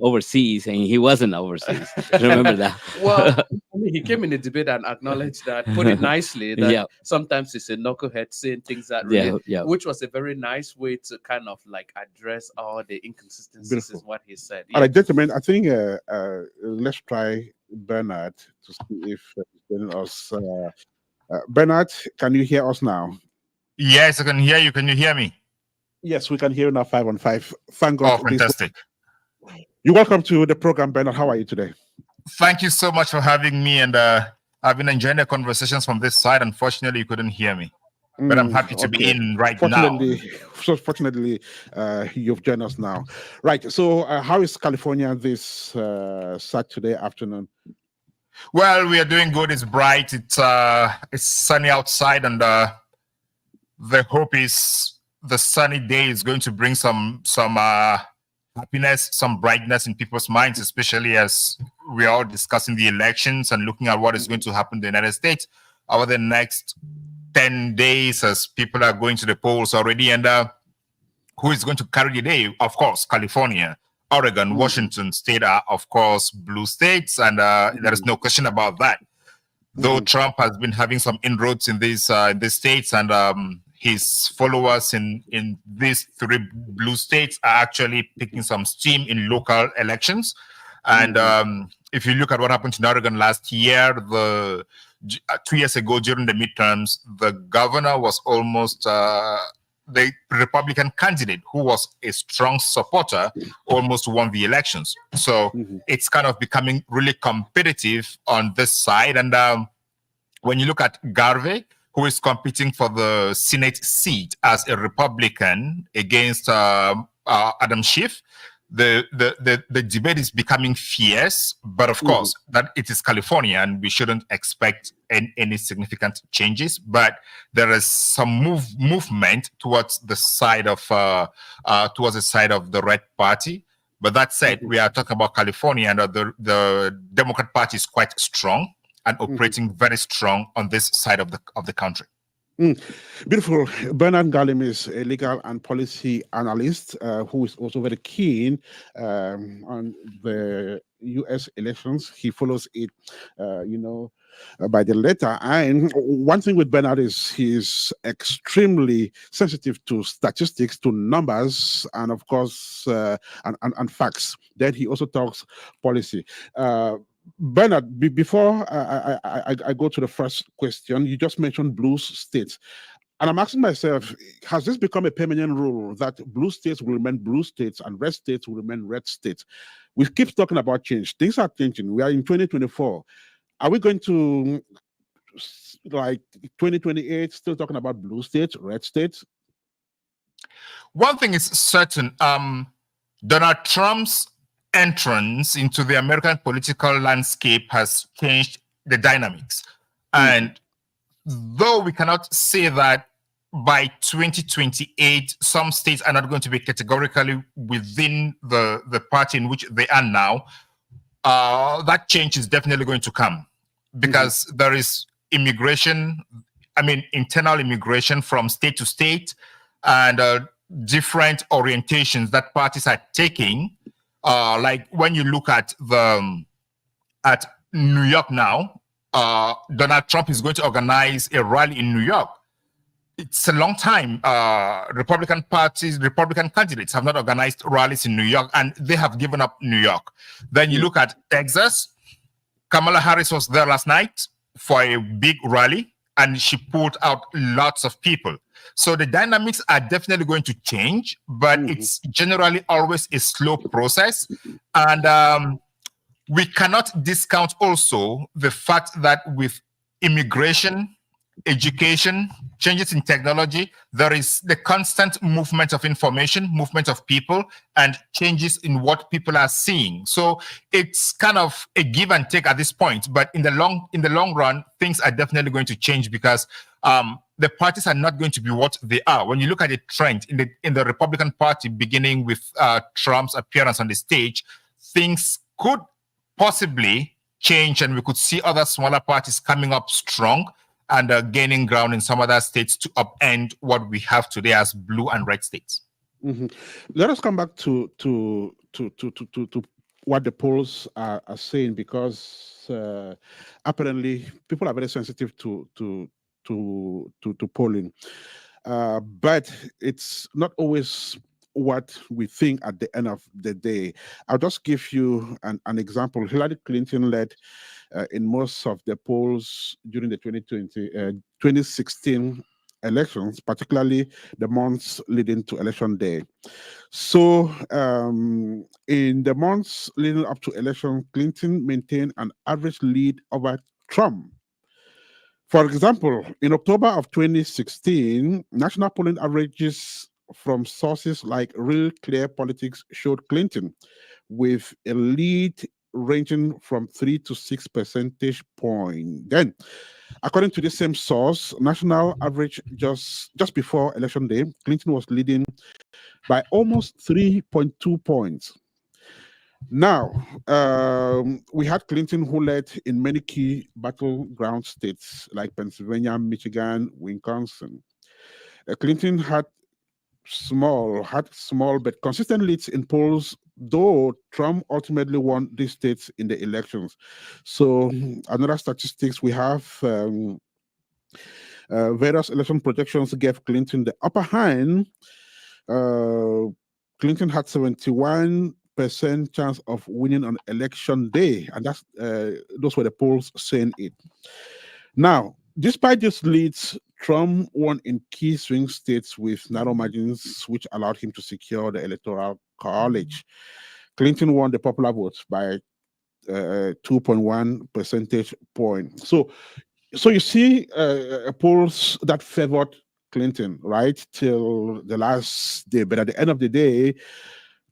overseas and he wasn't overseas. Remember that? Well, he came in the debate and acknowledged that, put it nicely, that sometimes it's a knucklehead saying things that really, which was a very nice way to kind of like address all the inconsistencies. Beautiful. Is what he said. All right, gentlemen, I think let's try Bernard to see if he's joining us. Bernard, can you hear us now? Yes, I can hear you. Can you hear me? Yes, we can hear you now 5 on 5. Thank God. Oh, fantastic. You're welcome to the program, Bernard. How are you today? Thank you so much for having me. And I've been enjoying the conversations from this side. Unfortunately, you couldn't hear me. But I'm happy to be in right now. Fortunately, you've joined us now. Right. So how is California this Saturday afternoon? Well, we are doing good. It's bright. It's sunny outside. And the hope is the sunny day is going to bring some happiness, some brightness in people's minds, especially as we are all discussing the elections and looking at what is going to happen in the United States over the next 10 days as people are going to the polls already. And who is going to carry the day? Of course, California, Oregon, Washington State are, of course, blue states. And there is no question about that. Though Trump has been having some inroads in these states and his followers in these three blue states are actually picking some steam in local elections. And if you look at what happened in Oregon last year, 2 years ago during the midterms, the governor was almost the Republican candidate who was a strong supporter almost won the elections. So it's kind of becoming really competitive on this side. And when you look at Garvey, who is competing for the Senate seat as a Republican against Adam Schiff, the debate is becoming fierce, but of course that it is California and we shouldn't expect any significant changes, but there is some movement towards the side of the Red Party. But that said, we are talking about California, and the Democrat Party is quite strong and operating very strong on this side of the country. Beautiful. Bernard Ngalim is a legal and policy analyst who is also very keen on the U.S. elections. He follows it, by the letter. And one thing with Bernard is he's extremely sensitive to statistics, to numbers, and of course, and facts. Then he also talks policy. Bernard, before I go to the first question, you just mentioned blue states. And I'm asking myself, has this become a permanent rule that blue states will remain blue states and red states will remain red states? We keep talking about change. Things are changing. We are in 2024. Are we going to, like 2028, still talking about blue states, red states? One thing is certain. Donald Trump's entrance into the American political landscape has changed the dynamics. And though we cannot say that by 2028, some states are not going to be categorically within the party in which they are now, that change is definitely going to come because there is immigration, internal immigration from state to state, and different orientations that parties are taking. Like when you look at New York now, Donald Trump is going to organize a rally in New York. It's a long time. Republican candidates have not organized rallies in New York, and they have given up New York. Then you look at Texas. Kamala Harris was there last night for a big rally, and she pulled out lots of people. So the dynamics are definitely going to change, but it's generally always a slow process. And we cannot discount also the fact that with immigration, education, changes in technology, there is the constant movement of information, movement of people, and changes in what people are seeing. So it's kind of a give and take at this point. But in the long run, things are definitely going to change because the parties are not going to be what they are. When you look at the trend in the Republican Party, beginning with Trump's appearance on the stage, things could possibly change, and we could see other smaller parties coming up strong and gaining ground in some other states to upend what we have today as blue and red states. Let us come back to what the polls are saying, because apparently people are very sensitive to polling, but it's not always what we think at the end of the day. I'll just give you an example. Hillary Clinton led in most of the polls during the 2016 elections, particularly the months leading to election day. So in the months leading up to election, Clinton maintained an average lead over Trump. For example, in October of 2016, national polling averages from sources like Real Clear Politics showed Clinton with a lead ranging from 3 to 6 percentage points. Then, according to the same source, national average just before election day, Clinton was leading by almost 3.2 points. Now, we had Clinton, who led in many key battleground states like Pennsylvania, Michigan, Wisconsin. Clinton had small but consistent leads in polls, though Trump ultimately won these states in the elections. So another statistics we have, Various election projections gave Clinton the upper hand. Clinton had 71% chance of winning on election day, and that's those were the polls saying it. Now, despite these leads, Trump won in key swing states with narrow margins, which allowed him to secure the electoral college. Clinton won the popular votes by 2.1 percentage point. So you see polls that favored Clinton right till the last day, but at the end of the day,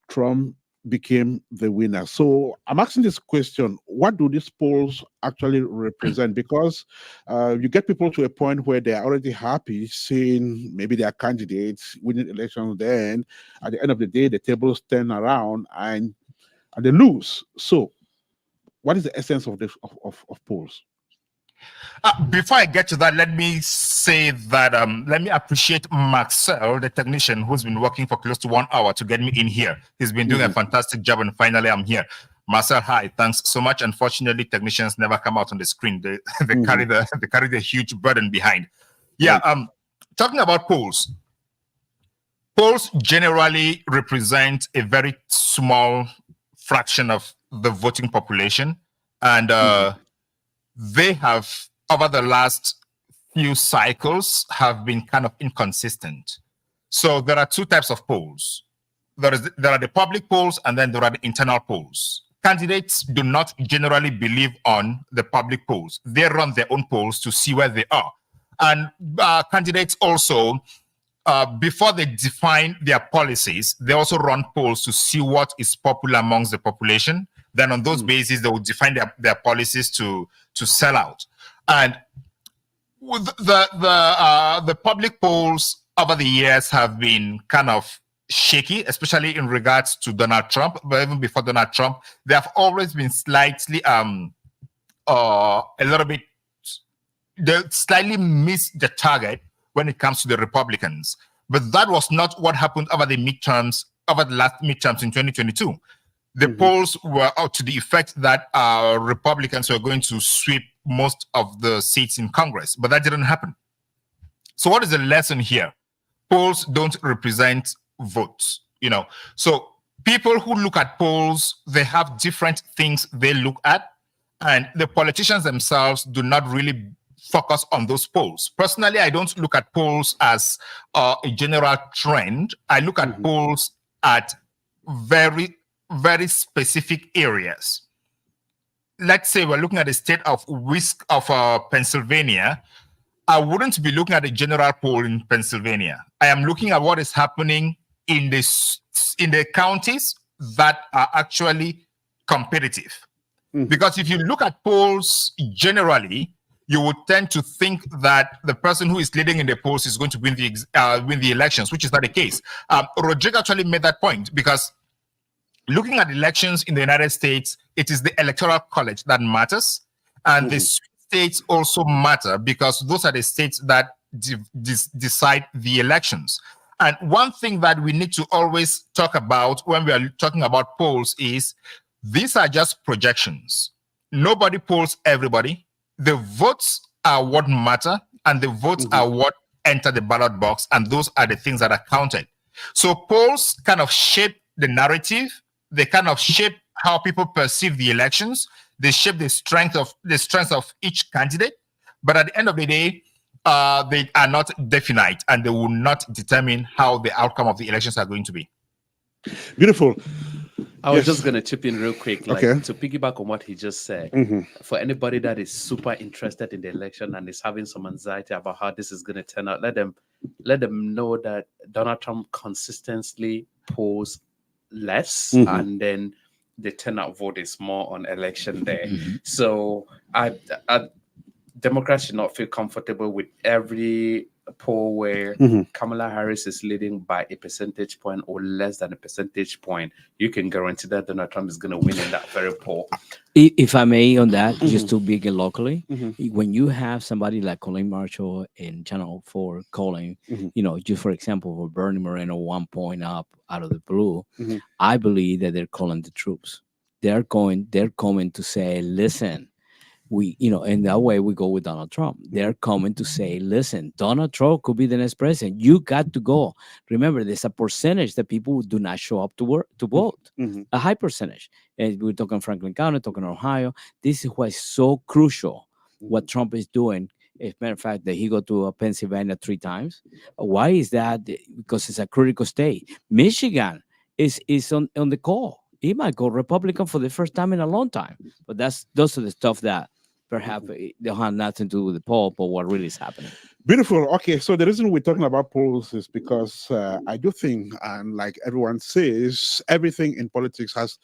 Trump became the winner. So I'm asking this question: what do these polls actually represent? Because you get people to a point where they're already happy seeing maybe their candidates winning elections. Then at the end of the day, the tables turn around and they lose. So what is the essence of this of polls? Before I get to that, let me say that let me appreciate Marcel, the technician, who's been working for close to 1 hour to get me in here. He's been doing a fantastic job, and finally I'm here. Marcel, hi, thanks so much. Unfortunately, technicians never come out on the screen. They carry the huge burden behind. Yeah, talking about polls. Polls generally represent a very small fraction of the voting population, and they have, over the last few cycles, have been kind of inconsistent. So there are two types of polls. There are the public polls, and then there are the internal polls. Candidates do not generally believe on the public polls. They run their own polls to see where they are. And candidates also, before they define their policies, they also run polls to see what is popular amongst the population. Then on those bases, they will define their policies to sell out. And with the public polls over the years have been kind of shaky, especially in regards to Donald Trump. But even before Donald Trump, they have always been slightly they slightly missed the target when it comes to the Republicans. But that was not what happened over the last midterms in 2022. The polls were out to the effect that Republicans were going to sweep most of the seats in Congress, but that didn't happen. So what is the lesson here? Polls don't represent votes, So people who look at polls, they have different things they look at, and the politicians themselves do not really focus on those polls. Personally, I don't look at polls as a general trend. I look at polls at very, very specific areas. Let's say we're looking at the state of Pennsylvania. I wouldn't be looking at a general poll in Pennsylvania. I am looking at what is happening in the counties that are actually competitive. Because if you look at polls generally, you would tend to think that the person who is leading in the polls is going to win the elections, which is not the case. Rodrigue actually made that point, because looking at elections in the United States, it is the electoral college that matters. And the states also matter, because those are the states that decide the elections. And one thing that we need to always talk about when we are talking about polls is these are just projections. Nobody polls everybody. The votes are what matter, and the votes are what enter the ballot box, and those are the things that are counted. So polls kind of shape the narrative. They kind of shape how people perceive the elections. They shape the strength of each candidate. But at the end of the day, they are not definite, and they will not determine how the outcome of the elections are going to be. Beautiful. I was just going to chip in real quick, to piggyback on what he just said. For anybody that is super interested in the election and is having some anxiety about how this is going to turn out, let them know that Donald Trump consistently polls less, and then the turnout vote is more on election day. So Democrats should not feel comfortable with every poll where Kamala Harris is leading by a percentage point or less than a percentage point. You can guarantee that Donald Trump is going to win in that very poll. If I may, on that, just to begin locally, when you have somebody like Colin Marshall in Channel 4 calling, just for example, for Bernie Moreno 1 point up out of the blue, I believe that they're calling the troops. They're coming to say, listen, we, in that way, we go with Donald Trump. They're coming to say, listen, Donald Trump could be the next president. You got to go. Remember, there's a percentage that people do not show up to vote, a high percentage. And we're talking Franklin County, talking Ohio. This is why it's so crucial what Trump is doing. As a matter of fact, that he go to Pennsylvania 3 times. Why is that? Because it's a critical state. Michigan is on the call. He might go Republican for the first time in a long time. But those are the stuff that perhaps they have nothing to do with the poll, but what really is happening. Beautiful. Okay, so the reason we're talking about polls is because I do think, and like everyone says, everything in politics has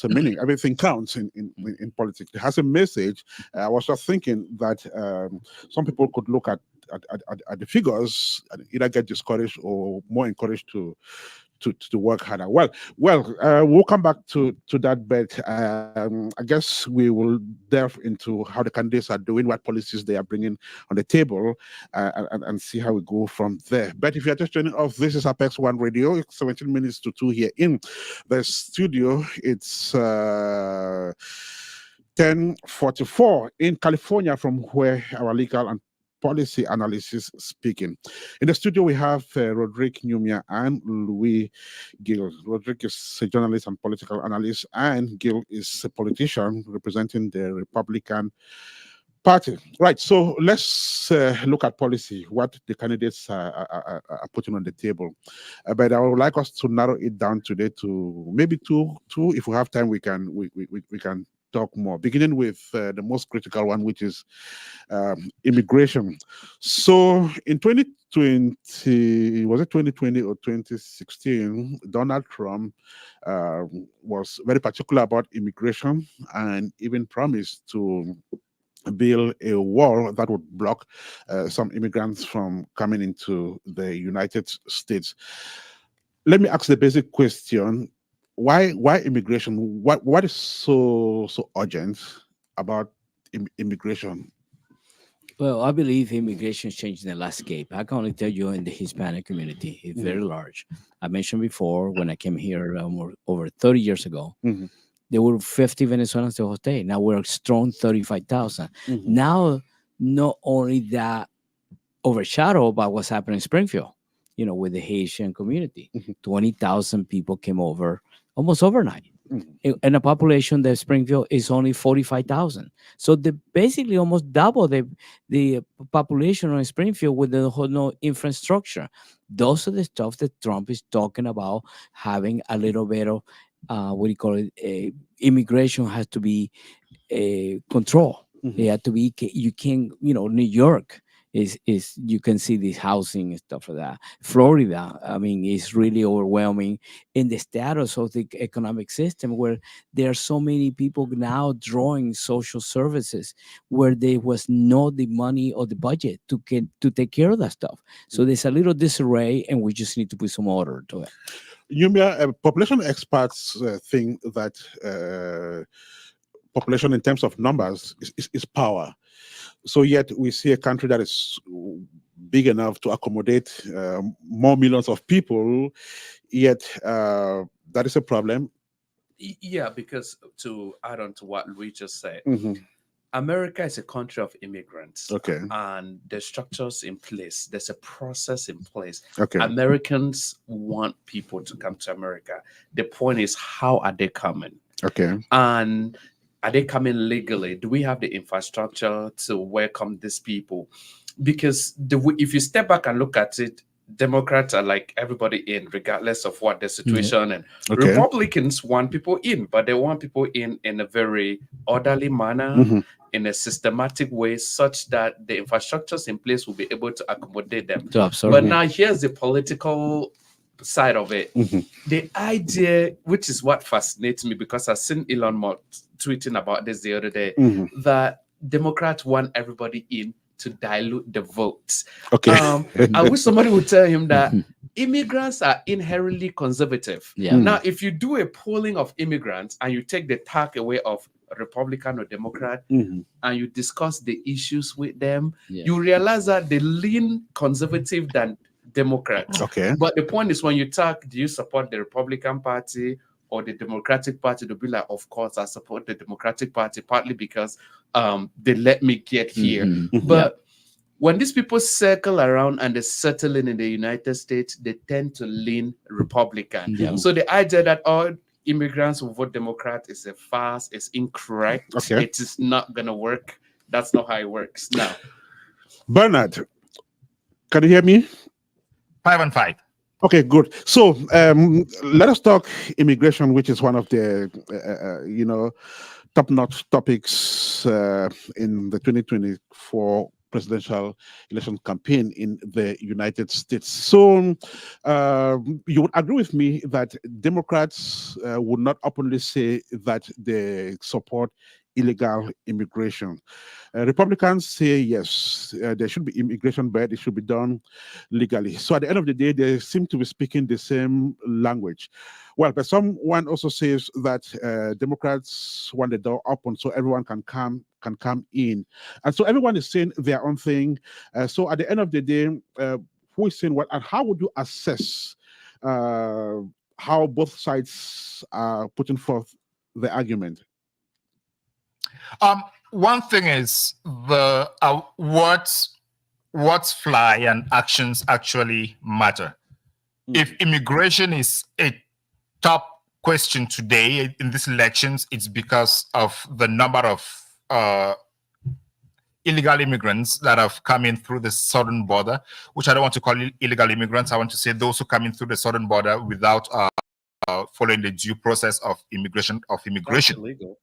a meaning. Everything counts in politics. It has a message. I was just thinking that some people could look at the figures and either get discouraged or more encouraged to work harder. We'll come back to that, but I guess we will delve into how the candidates are doing, what policies they are bringing on the table, and see how we go from there. But if you're just joining us, this is Apex One Radio. It's 17 minutes to 2 here in the studio. It's 10:44 in California, from where our legal and policy analysis speaking. In the studio, we have Rodrigue, Nyumia, and Louis Gill. Rodrigue is a journalist and political analyst, and Gill is a politician representing the Republican Party. Right, so let's look at policy, what the candidates are putting on the table. But I would like us to narrow it down today to maybe two. If we have time, we can talk more, beginning with the most critical one, which is immigration. So in 2020, was it 2020 or 2016, Donald Trump was very particular about immigration and even promised to build a wall that would block some immigrants from coming into the United States. Let me ask the basic question. Why immigration? What is so urgent about immigration? Well, I believe immigration is changing the landscape. I can only tell you in the Hispanic community, it's very large. I mentioned before when I came here over 30 years ago, there were 50 Venezuelans the whole day. Now we're a strong 35,000. Now, not only that overshadowed by what's happening in Springfield, with the Haitian community, 20,000 people came over almost overnight. And the population of Springfield is only 45,000. So they basically almost double the population of Springfield with the whole infrastructure. Those are the stuff that Trump is talking about, having a little bit of, immigration has to be control. They have to be, you can, New York is you can see this housing and stuff like that. Florida, I mean, is really overwhelming in the status of the economic system, where there are so many people now drawing social services where there was not the money or the budget to take care of that stuff. So there's a little disarray, and we just need to put some order to it. Nyumia, population experts think that population in terms of numbers is power. So yet we see a country that is big enough to accommodate more millions of people, yet that is a problem. Yeah, because to add on to what Louis just said, America is a country of immigrants. Okay. And there's structures in place. There's a process in place. Okay. Americans want people to come to America. The point is, how are they coming? Okay. And are they coming legally? Do we have the infrastructure to welcome these people? Because if you step back and look at it, Democrats are like everybody in, regardless of what the situation. And Republicans want people in, but they want people in a very orderly manner, in a systematic way, such that the infrastructures in place will be able to accommodate them. But now here's the political side of it. The idea, which is what fascinates me, because I've seen Elon Musk tweeting about this the other day, that Democrats want everybody in to dilute the votes. Okay. I wish somebody would tell him that immigrants are inherently conservative. Now, if you do a polling of immigrants and you take the tag away of Republican or Democrat and you discuss the issues with them, you realize that they lean conservative than Democrats. Okay. But the point is, when you talk, do you support the Republican Party or the Democratic Party, they'll be like, of course, I support the Democratic Party, partly because they let me get here. But when these people circle around and they settle in the United States, they tend to lean Republican. So the idea that all immigrants will vote Democrat is a farce, is incorrect. Okay. It is not going to work. That's not how it works. Now, Bernard, can you hear me? 5 and 5. Okay, good. So let us talk immigration, which is one of the top-notch topics in the 2024 presidential election campaign in the United States. So you would agree with me that Democrats would not openly say that they support illegal immigration. Republicans say yes, there should be immigration, but it should be done legally. So at the end of the day, they seem to be speaking the same language. Well, but someone also says that Democrats want the door open so everyone can come in, and so everyone is saying their own thing. So at the end of the day, who is saying what, and how would you assess how both sides are putting forth the argument? One thing is the words fly and actions actually matter. If immigration is a top question today in these elections, it's because of the number of illegal immigrants that have come in through the southern border, which I don't want to call illegal immigrants. I want to say those who come in through the southern border without following the due process of immigration. That's illegal.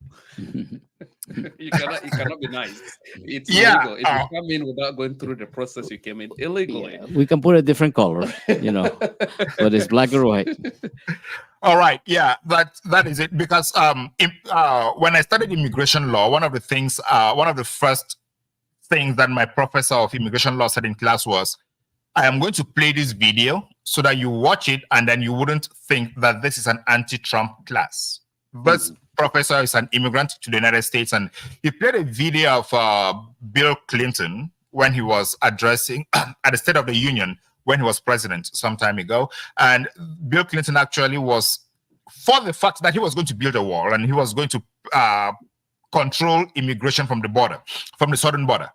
you cannot be nice. It's illegal. If you come in without going through the process, you came in illegally. Yeah, we can put a different color, but it's black or white. All right, yeah, that is it. Because when I studied immigration law, one of the first things that my professor of immigration law said in class was, I am going to play this video so that you watch it and then you wouldn't think that this is an anti-Trump class. This professor is an immigrant to the United States, and he played a video of Bill Clinton when he was addressing at the State of the Union when he was president some time ago. And Bill Clinton actually was for the fact that he was going to build a wall and he was going to control immigration from the border, from the southern border.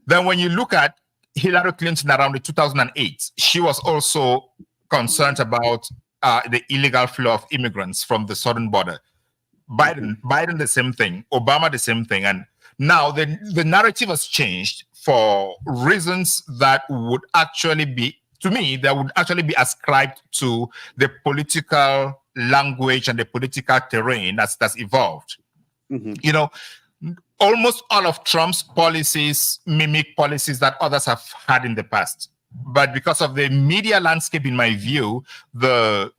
Then when you look at Hillary Clinton around the 2008, she was also concerned about the illegal flow of immigrants from the southern border. Biden the same thing, Obama the same thing. And now the narrative has changed for reasons that would actually be, to me, that would actually be ascribed to the political language and the political terrain that's evolved. Almost all of Trump's policies mimic policies that others have had in the past. But because of the media landscape, in my view, the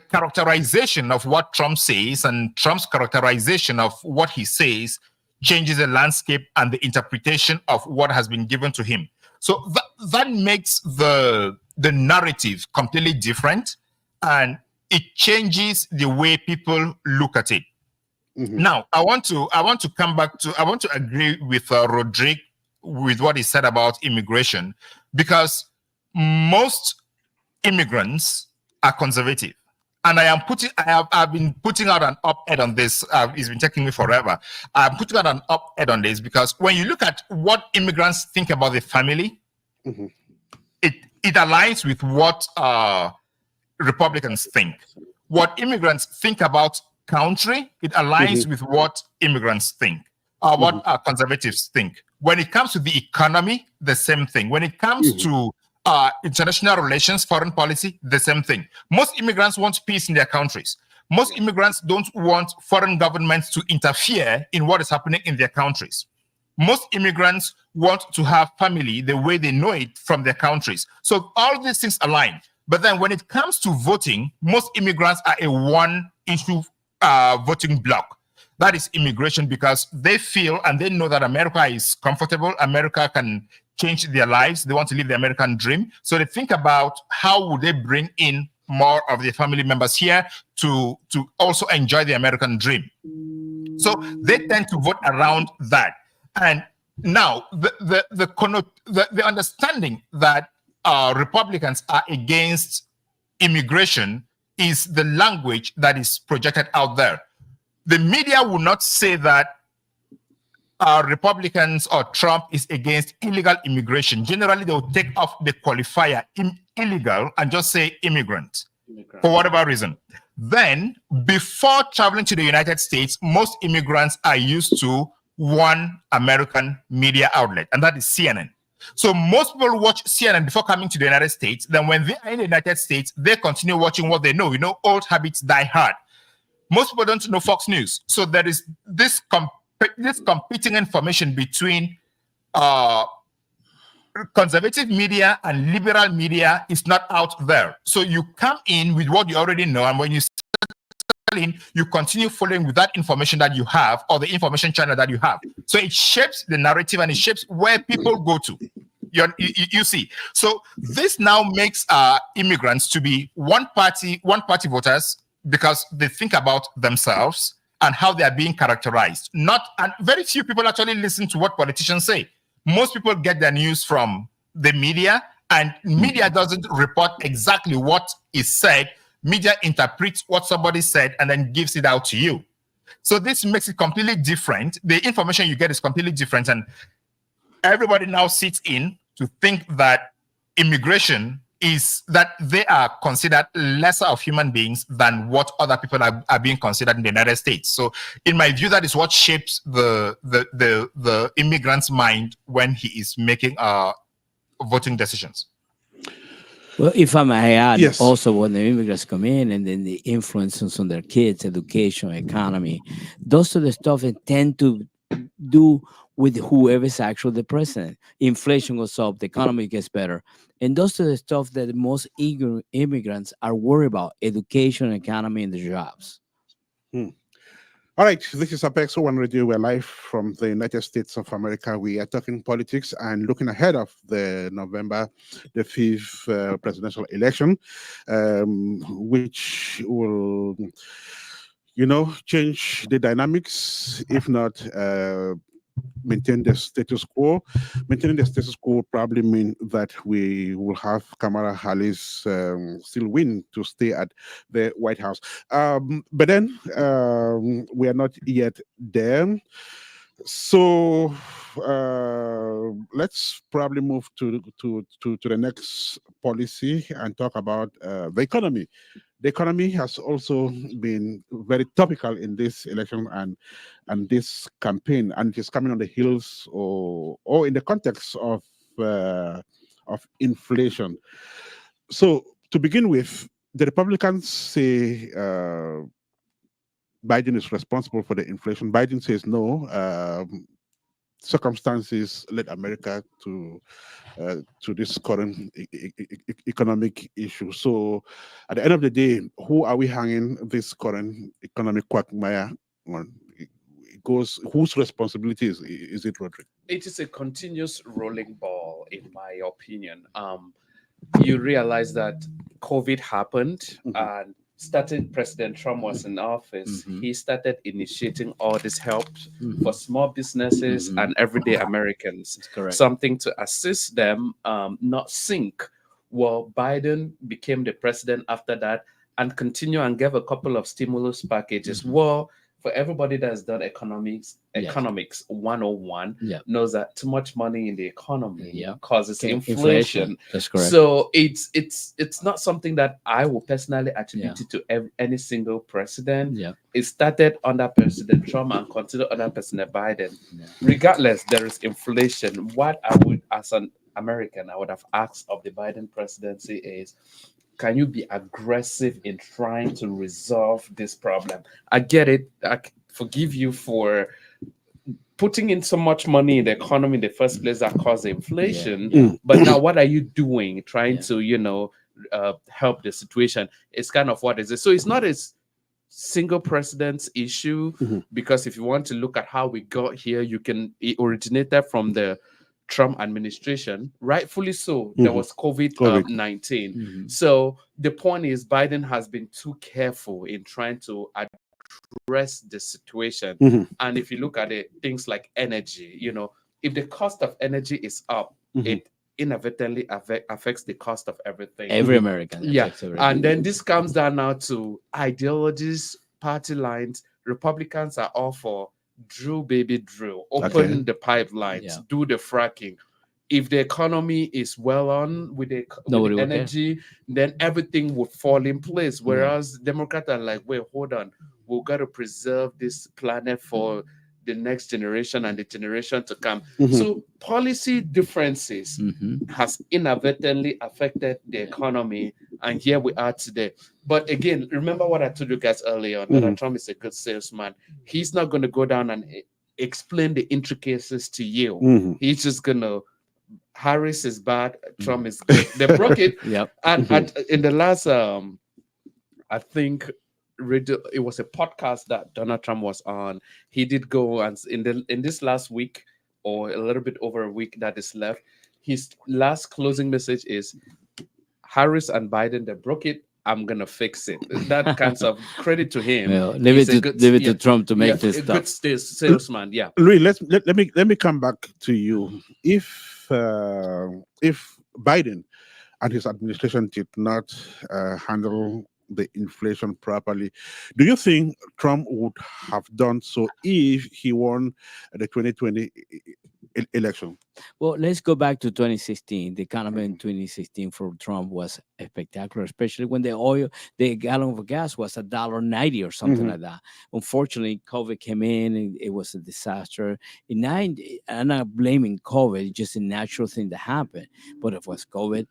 characterization of what Trump says and Trump's characterization of what he says changes the landscape and the interpretation of what has been given to him. So that makes the narrative completely different, and it changes the way people look at it. Now, I want to agree with Rodrigue with what he said about immigration, because most immigrants are conservative. And I've been putting out an op-ed on this. It's been taking me forever. I'm putting out an op-ed on this because when you look at what immigrants think about the family, it aligns with what Republicans think. What immigrants think about country, it aligns with what immigrants think, what conservatives think. When it comes to the economy, the same thing. When it comes to international relations, foreign policy, the same thing. Most immigrants want peace in their countries. Most immigrants don't want foreign governments to interfere in what is happening in their countries. Most immigrants want to have family the way they know it from their countries. So all these things align. But then when it comes to voting, most immigrants are a one-issue voting bloc. That is immigration, because they feel and they know that America is comfortable. America can change their lives. They want to live the American dream. So they think about how would they bring in more of their family members here to also enjoy the American dream. So they tend to vote around that. And now the understanding that Republicans are against immigration is the language that is projected out there. The media will not say that Republicans or Trump is against illegal immigration. Generally, they will take off the qualifier illegal and just say immigrant for whatever reason. Then, before traveling to the United States, most immigrants are used to one American media outlet, and that is CNN. So most people watch CNN before coming to the United States. Then when they are in the United States, they continue watching what they know. You know, old habits die hard. Most people don't know Fox News. So there is this competing information between conservative media and liberal media is not out there. So you come in with what you already know, and when you settle in, you continue following with that information that you have, or the information channel that you have. So it shapes the narrative and it shapes where people go to. You see. So this now makes immigrants to be one party voters, because they think about themselves and how they are being characterized. And very few people actually listen to what politicians say. Most people get their news from the media, and media doesn't report exactly what is said. Media interprets what somebody said and then gives it out to you. So this makes it completely different. The information you get is completely different, and everybody now sits in to think that immigration is that they are considered lesser of human beings than what other people are being considered in the United States. So in my view, that is what shapes the immigrant's mind when he is making voting decisions. Well, if I may add, Yes. also when the immigrants come in and then the influences on their kids, education, economy, those are the stuff that tend to do with whoever's actually the president. Inflation goes up, the economy gets better. And those are the stuff that most eager immigrants are worried about: education, economy, and the jobs. All right, this is Apex One Radio. We're live from the United States of America. We are talking politics and looking ahead of the November the 5th presidential election, which will, change the dynamics, if not maintain the status quo. Maintaining the status quo will probably mean that we will have Kamala Harris still win to stay at the White House. But then we are not yet there. So let's probably move to the next policy and talk about the economy. The economy has also been very topical in this election and this campaign, and it is coming on the heels or in the context of inflation. So to begin with, the Republicans say Biden is responsible for the inflation. Biden says no. Circumstances led America to this current economic issue. So, at the end of the day, who are we hanging this current economic quagmire on? It goes. Whose responsibility is it, Rodrigue? It is a continuous rolling ball, in my opinion. You realize that COVID happened, and starting President Trump was in office, he started initiating all this help for small businesses and everyday Americans. Something to assist them not sink. Well, Biden became the president after that and continue and gave a couple of stimulus packages. Well, for everybody that has done economics 101 knows that too much money in the economy causes inflation. That's correct. So it's not something that I will personally attribute it to any single president. It started under President Trump and continued under President Biden. Regardless, there is inflation. What I would, as an American, I would have asked of the Biden presidency is, can you be aggressive in trying to resolve this problem? I get it. I forgive you for putting in so much money in the economy in the first place that caused inflation. But now what are you doing trying to, help the situation? It's kind of what is it? So it's not a single president's issue, because if you want to look at how we got here, it originated from the Trump administration, rightfully so. There was COVID-19. So the point is, Biden has been too careful in trying to address the situation. And if you look at it, things like energy, if the cost of energy is up, it inadvertently affects the cost of everything. Every American. Yeah. affects everything. And then this comes down now to ideologies, party lines. Republicans are all for drill, baby, drill. Open the pipelines, do the fracking. If the economy is well on with the energy, then everything would fall in place. Whereas Democrats are like, wait, hold on. We've got to preserve this planet for the next generation and the generation to come. So policy differences has inadvertently affected the economy, and here we are today. But again, remember what I told you guys earlier, that Trump is a good salesman. He's not going to go down and explain the intricacies to you. He's just going to, Harris is bad, Trump is good. They broke it. And in the last, I think, it was a podcast that Donald Trump was on. He did go, and in this last week, or a little bit over a week that is left, his last closing message is, Harris and Biden, they broke it. I'm gonna fix it. That kind of credit to him. Leave it to Trump to make this stuff. Good salesman. Yeah. Louis, let me come back to you. If Biden and his administration did not handle the inflation properly, do you think Trump would have done so if he won the 2020 election? Well, let's go back to 2016. The economy in 2016 for Trump was spectacular, especially when the gallon of gas was $1.90 or something like that. Unfortunately, COVID came in and it was a disaster. And I'm not blaming COVID, it's just a natural thing that happened. But it was COVID.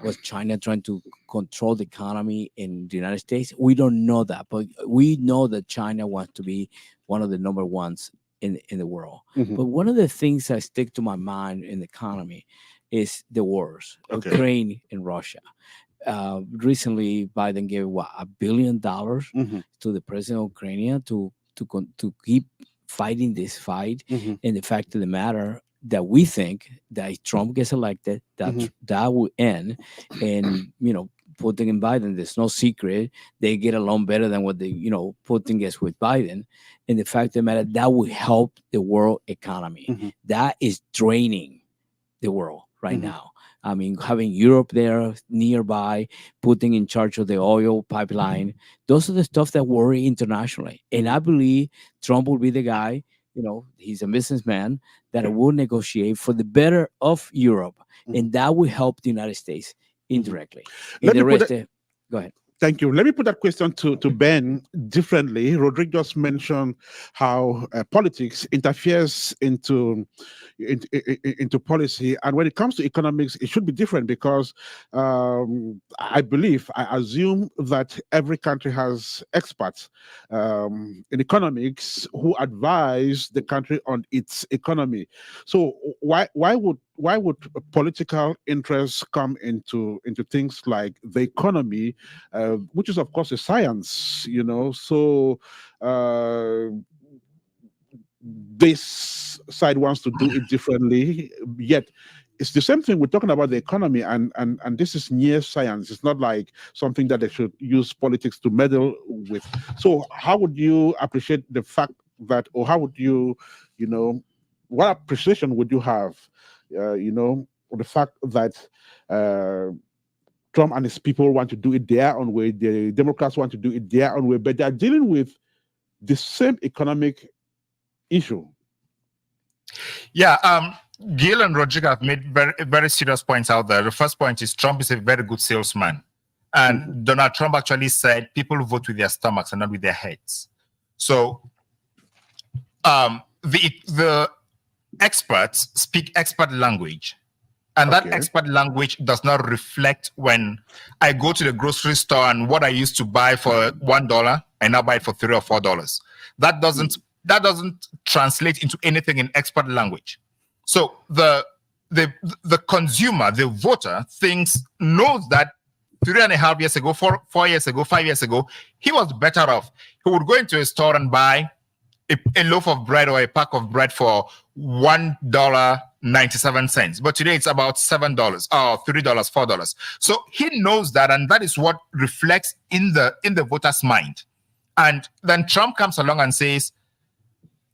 Was China trying to control the economy in the United States? We don't know that, but we know that China wants to be one of the number ones in the world. But one of the things that stick to my mind in the economy is the wars, Ukraine and Russia. Recently, Biden gave $1 billion to the president of Ukraine to keep fighting this fight. And the fact of the matter, that we think that if Trump gets elected, that will end. And, Putin and Biden, there's no secret, they get along better than what Putin gets with Biden. And the fact of the matter, that will help the world economy. That is draining the world right now. I mean, having Europe there nearby, Putin in charge of the oil pipeline, those are the stuff that worry internationally. And I believe Trump will be the guy, he's a businessman that will negotiate for the better of Europe. And that will help the United States indirectly. Go ahead. Thank you. Let me put that question to Ben differently. Rodrigue just mentioned how politics interferes into policy, and when it comes to economics, it should be different because I assume that every country has experts in economics who advise the country on its economy. So why would political interests come into things like the economy, which is of course a science, So this side wants to do it differently, yet it's the same thing. We're talking about the economy, and this is near science. It's not like something that they should use politics to meddle with. So how would you appreciate the fact that, or how would you, what appreciation would you have, the fact that Trump and his people want to do it their own way, the Democrats want to do it their own way, but they're dealing with the same economic issue? Yeah, Gil and Rodrigue have made very, very serious points out there. The first point is Trump is a very good salesman. And Donald Trump actually said people vote with their stomachs and not with their heads. So the experts speak expert language. And that expert language does not reflect when I go to the grocery store and what I used to buy for $1, I now buy it for $3 or $4. That doesn't translate into anything in expert language. So the consumer, the voter, knows that 3.5 years ago, 4 years ago, 5 years ago, he was better off. He would go into a store and buy a loaf of bread or a pack of bread for $1.97. But today it's about $7 or $3, $4. So he knows that, and that is what reflects in the voter's mind. And then Trump comes along and says,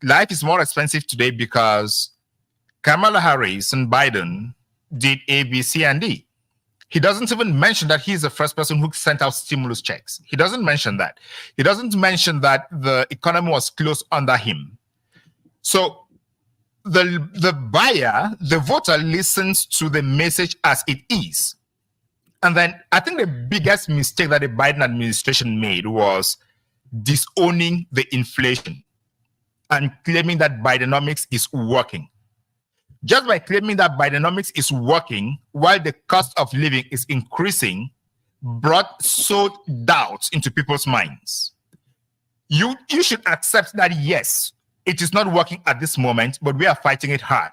life is more expensive today because Kamala Harris and Biden did A, B, C, and D. He doesn't even mention that he's the first person who sent out stimulus checks. He doesn't mention that. He doesn't mention that the economy was closed under him. So the buyer, the voter, listens to the message as it is. And then I think the biggest mistake that the Biden administration made was disowning the inflation and claiming that Bidenomics is working. Just by claiming that Bidenomics is working while the cost of living is increasing sowed doubts into people's minds. You should accept that, yes, it is not working at this moment, but we are fighting it hard.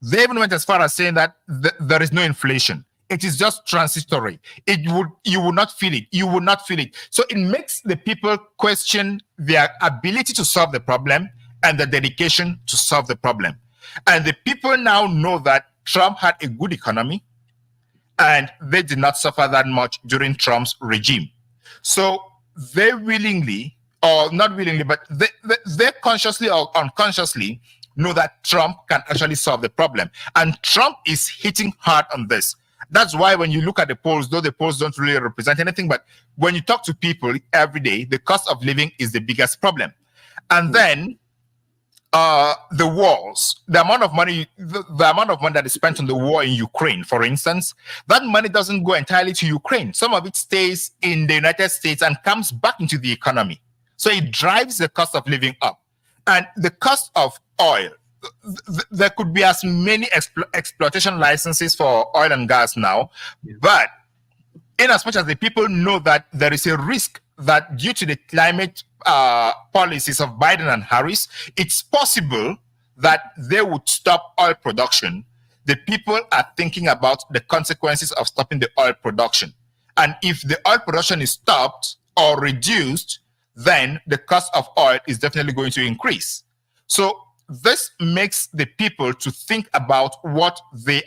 They even went as far as saying that there is no inflation. It is just transitory. You will not feel it. You will not feel it. So it makes the people question their ability to solve the problem and the dedication to solve the problem. And the people now know that Trump had a good economy and they did not suffer that much during Trump's regime. So they willingly, or not willingly, but they consciously or unconsciously know that Trump can actually solve the problem. And Trump is hitting hard on this. That's why when you look at the polls, though the polls don't really represent anything, but when you talk to people every day, the cost of living is the biggest problem. And then the wars, the amount of money that is spent on the war in Ukraine, for instance, that money doesn't go entirely to Ukraine. Some of it stays in the United States and comes back into the economy. So it drives the cost of living up. And the cost of oil, there could be as many exploitation licenses for oil and gas now, but in as much as the people know that there is a risk that due to the climate policies of Biden and Harris, it's possible that they would stop oil production. The people are thinking about the consequences of stopping the oil production. And if the oil production is stopped or reduced, then the cost of oil is definitely going to increase. So this makes the people to think about what they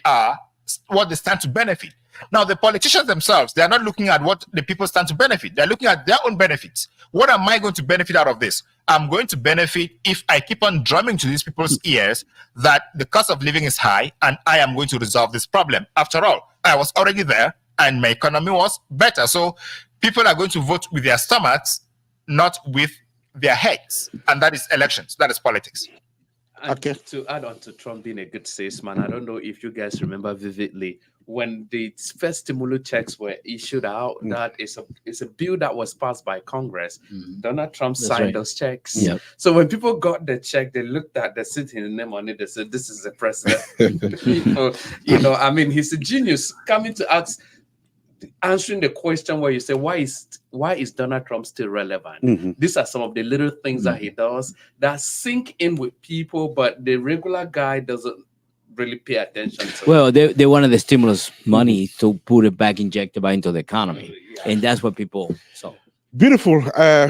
stand to benefit. Now, the politicians themselves, they are not looking at what the people stand to benefit. They're looking at their own benefits. What am I going to benefit out of this? I'm going to benefit if I keep on drumming to these people's ears that the cost of living is high and I am going to resolve this problem. After all, I was already there and my economy was better. So people are going to vote with their stomachs, not with their heads. And that is elections. That is politics. And Okay. to add on to Trump being a good salesman, I don't know if you guys remember vividly when the first stimulus checks were issued out. That is a bill that was passed by Congress. Donald Trump signed those checks. Yep. So when people got the check, they looked at the city name on it. They said, "This is the president." I mean, he's a genius coming to ask. Answering the question where you say, why is Donald Trump still relevant? These are some of the little things that he does that sink in with people, but the regular guy doesn't really pay attention to. Well, they wanted the stimulus money to put it back, injected back into the economy. And that's what people saw. Beautiful.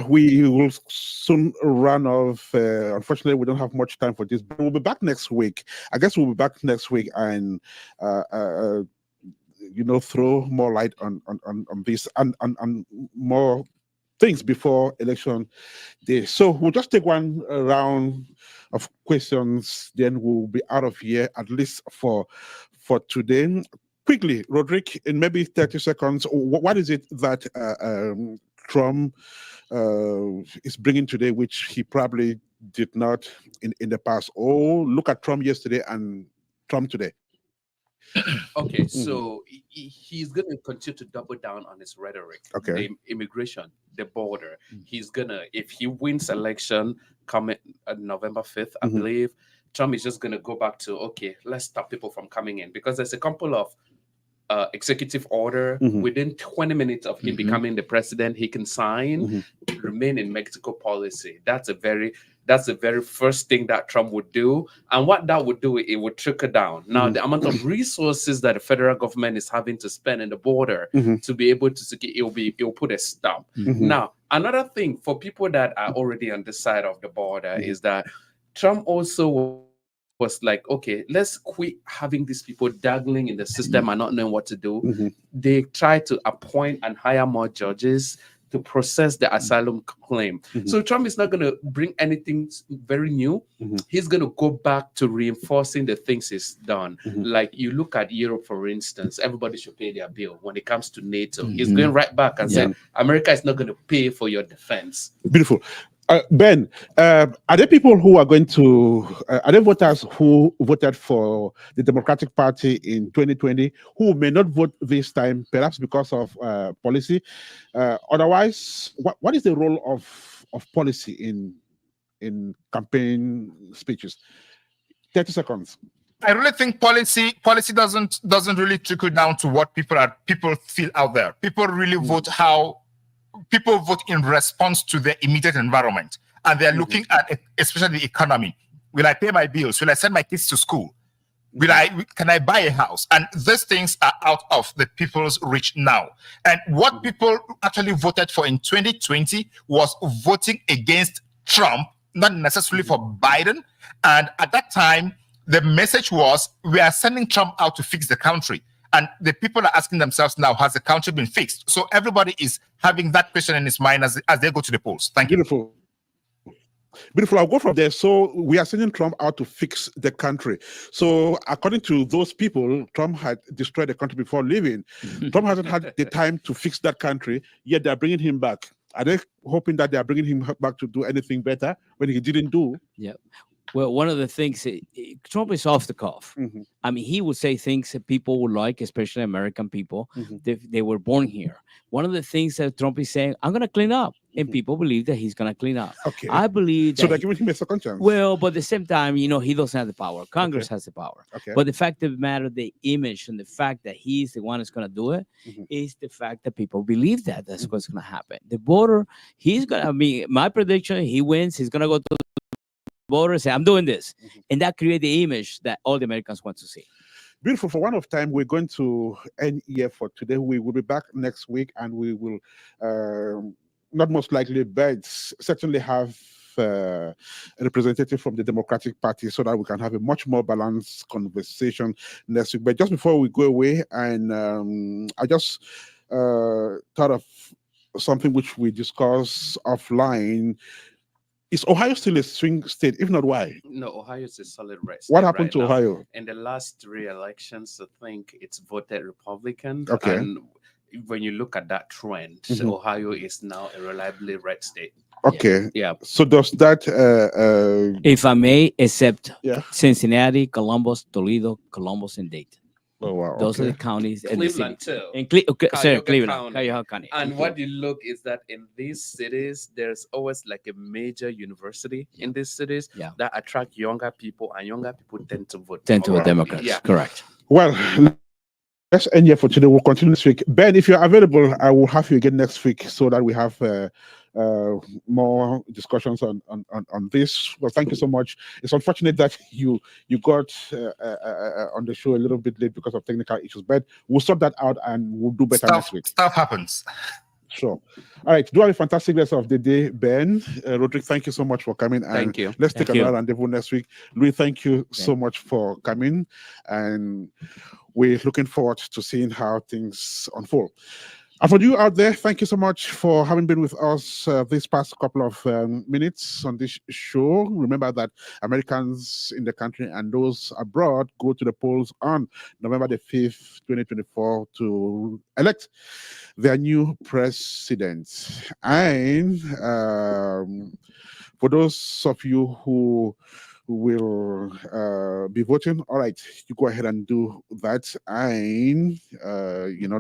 We will soon run off. Unfortunately, we don't have much time for this, but we'll be back next week. I guess we'll be back next week and throw more light on this and more things before election day. So we'll just take one round of questions, then we'll be out of here, at least for today. Quickly, Rodrigue, in maybe 30 seconds, what is it that Trump is bringing today, which he probably did not in the past? Oh, look at Trump yesterday and Trump today. Okay, so he's going to continue to double down on his rhetoric. Okay. The immigration, the border. He's going to, if he wins election coming November 5th, I believe, Trump is just going to go back to, okay, let's stop people from coming in. Because there's a couple of executive order within 20 minutes of him becoming the president, he can sign remain in Mexico policy. That's the very first thing that Trump would do. And what that would do, it would trickle down. Now, the amount of resources that the federal government is having to spend in the border to be able to secure, it will put a stop. Now, another thing for people that are already on this side of the border is that Trump also was like, okay, let's quit having these people dabbling in the system and not knowing what to do. They try to appoint and hire more judges to process the asylum claim. So Trump is not going to bring anything very new. He's going to go back to reinforcing the things he's done. Like you look at Europe, for instance, everybody should pay their bill. When it comes to NATO, he's going right back and said, America is not going to pay for your defense. Beautiful. Ben, are there people who are going to, are there voters who voted for the Democratic Party in 2020 who may not vote this time, perhaps because of policy? Otherwise, what is the role of policy in campaign speeches? 30 seconds. I really think policy doesn't really trickle down to what people feel out there. People really vote how people vote in response to their immediate environment, and they're looking at especially the economy. Will I pay my bills? Will I send my kids to school? Can I buy a house? And these things are out of the people's reach now. And what people actually voted for in 2020 was voting against Trump, not necessarily for Biden. And at that time, the message was, we are sending Trump out to fix the country. And the people are asking themselves now, has the country been fixed? So everybody is having that question in his mind as they go to the polls. Thank you. Beautiful. Beautiful. I'll go from there. So we are sending Trump out to fix the country. So according to those people, Trump had destroyed the country before leaving. Trump hasn't had the time to fix that country, yet they're bringing him back. Are they hoping that they're bringing him back to do anything better when he didn't do? Yeah. Well, one of the things, Trump is off the cuff. I mean, he would say things that people would like, especially American people. They were born here. One of the things that Trump is saying, I'm going to clean up. And people believe that he's going to clean up. Okay. I believe that. So they're giving him a second chance. Well, but at the same time, you know, he doesn't have the power. Congress has the power. Okay. But the fact of the matter, the image and the fact that he's the one that's going to do it is the fact that people believe that that's what's going to happen. The voter, he's going to, I mean, my prediction, he wins. He's going to go to the voter and say, I'm doing this. And that creates the image that all the Americans want to see. Beautiful. For one of time, we're going to end here for today. We will be back next week, and we will not most likely, but certainly have a representative from the Democratic Party so that we can have a much more balanced conversation next week. But just before we go away, and I just thought of something which we discussed offline. Is Ohio still a swing state? If not, why? No, Ohio is a solid red state. What happened right to now. Ohio? In the last 3 elections, I think it's voted Republican. Okay. And when you look at that trend, Ohio is now a reliably red state. Okay. Yeah. So does that If I may, except yeah. Cincinnati, Columbus, Toledo, Columbus, and Dayton. Oh wow. Those are Okay. the counties. Cleveland too. And Cuyahoga Cleveland. County. Cuyahoga County. And what you look is that in these cities, there's always like a major university in these cities that attract younger people, and younger people tend to vote. Democrats. Yeah. Correct. Well, let's end here for today. We'll continue this week. Ben, if you're available, I will have you again next week so that we have more discussions on this. Well, thank you so much. It's unfortunate that you got on the show a little bit late because of technical issues, but we'll sort that out and we'll do better next week. Stuff happens. Sure. All right. Do have a fantastic rest of the day, Ben. Rodrigue, thank you so much for coming. And Thank you. Let's take Thank you. another rendezvous next week. Louis, thank you so much for coming. And we're looking forward to seeing how things unfold. And for you out there, thank you so much for having been with us this past couple of minutes on this show. Remember that Americans in the country and those abroad go to the polls on November the 5th, 2024 to elect their new president. And for those of you who will be voting, all right, you go ahead and do that, and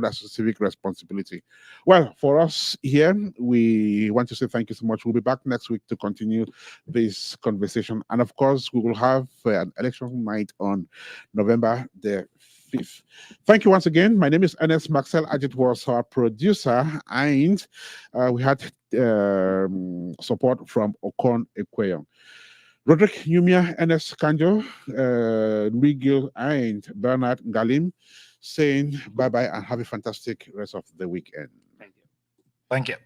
that's a civic responsibility. Well, for us here, we want to say thank you so much. We'll be back next week to continue this conversation, and of course we will have an election night on November the 5th. Thank you once again. My name is Ernest. Marcel Ajit was our producer, and we had support from Okon Ekweyon. Rodrigue, Nyumia, Ernest, Kanjo, Rodrigue, and Bernard Ngalim saying bye-bye and have a fantastic rest of the weekend. Thank you. Thank you.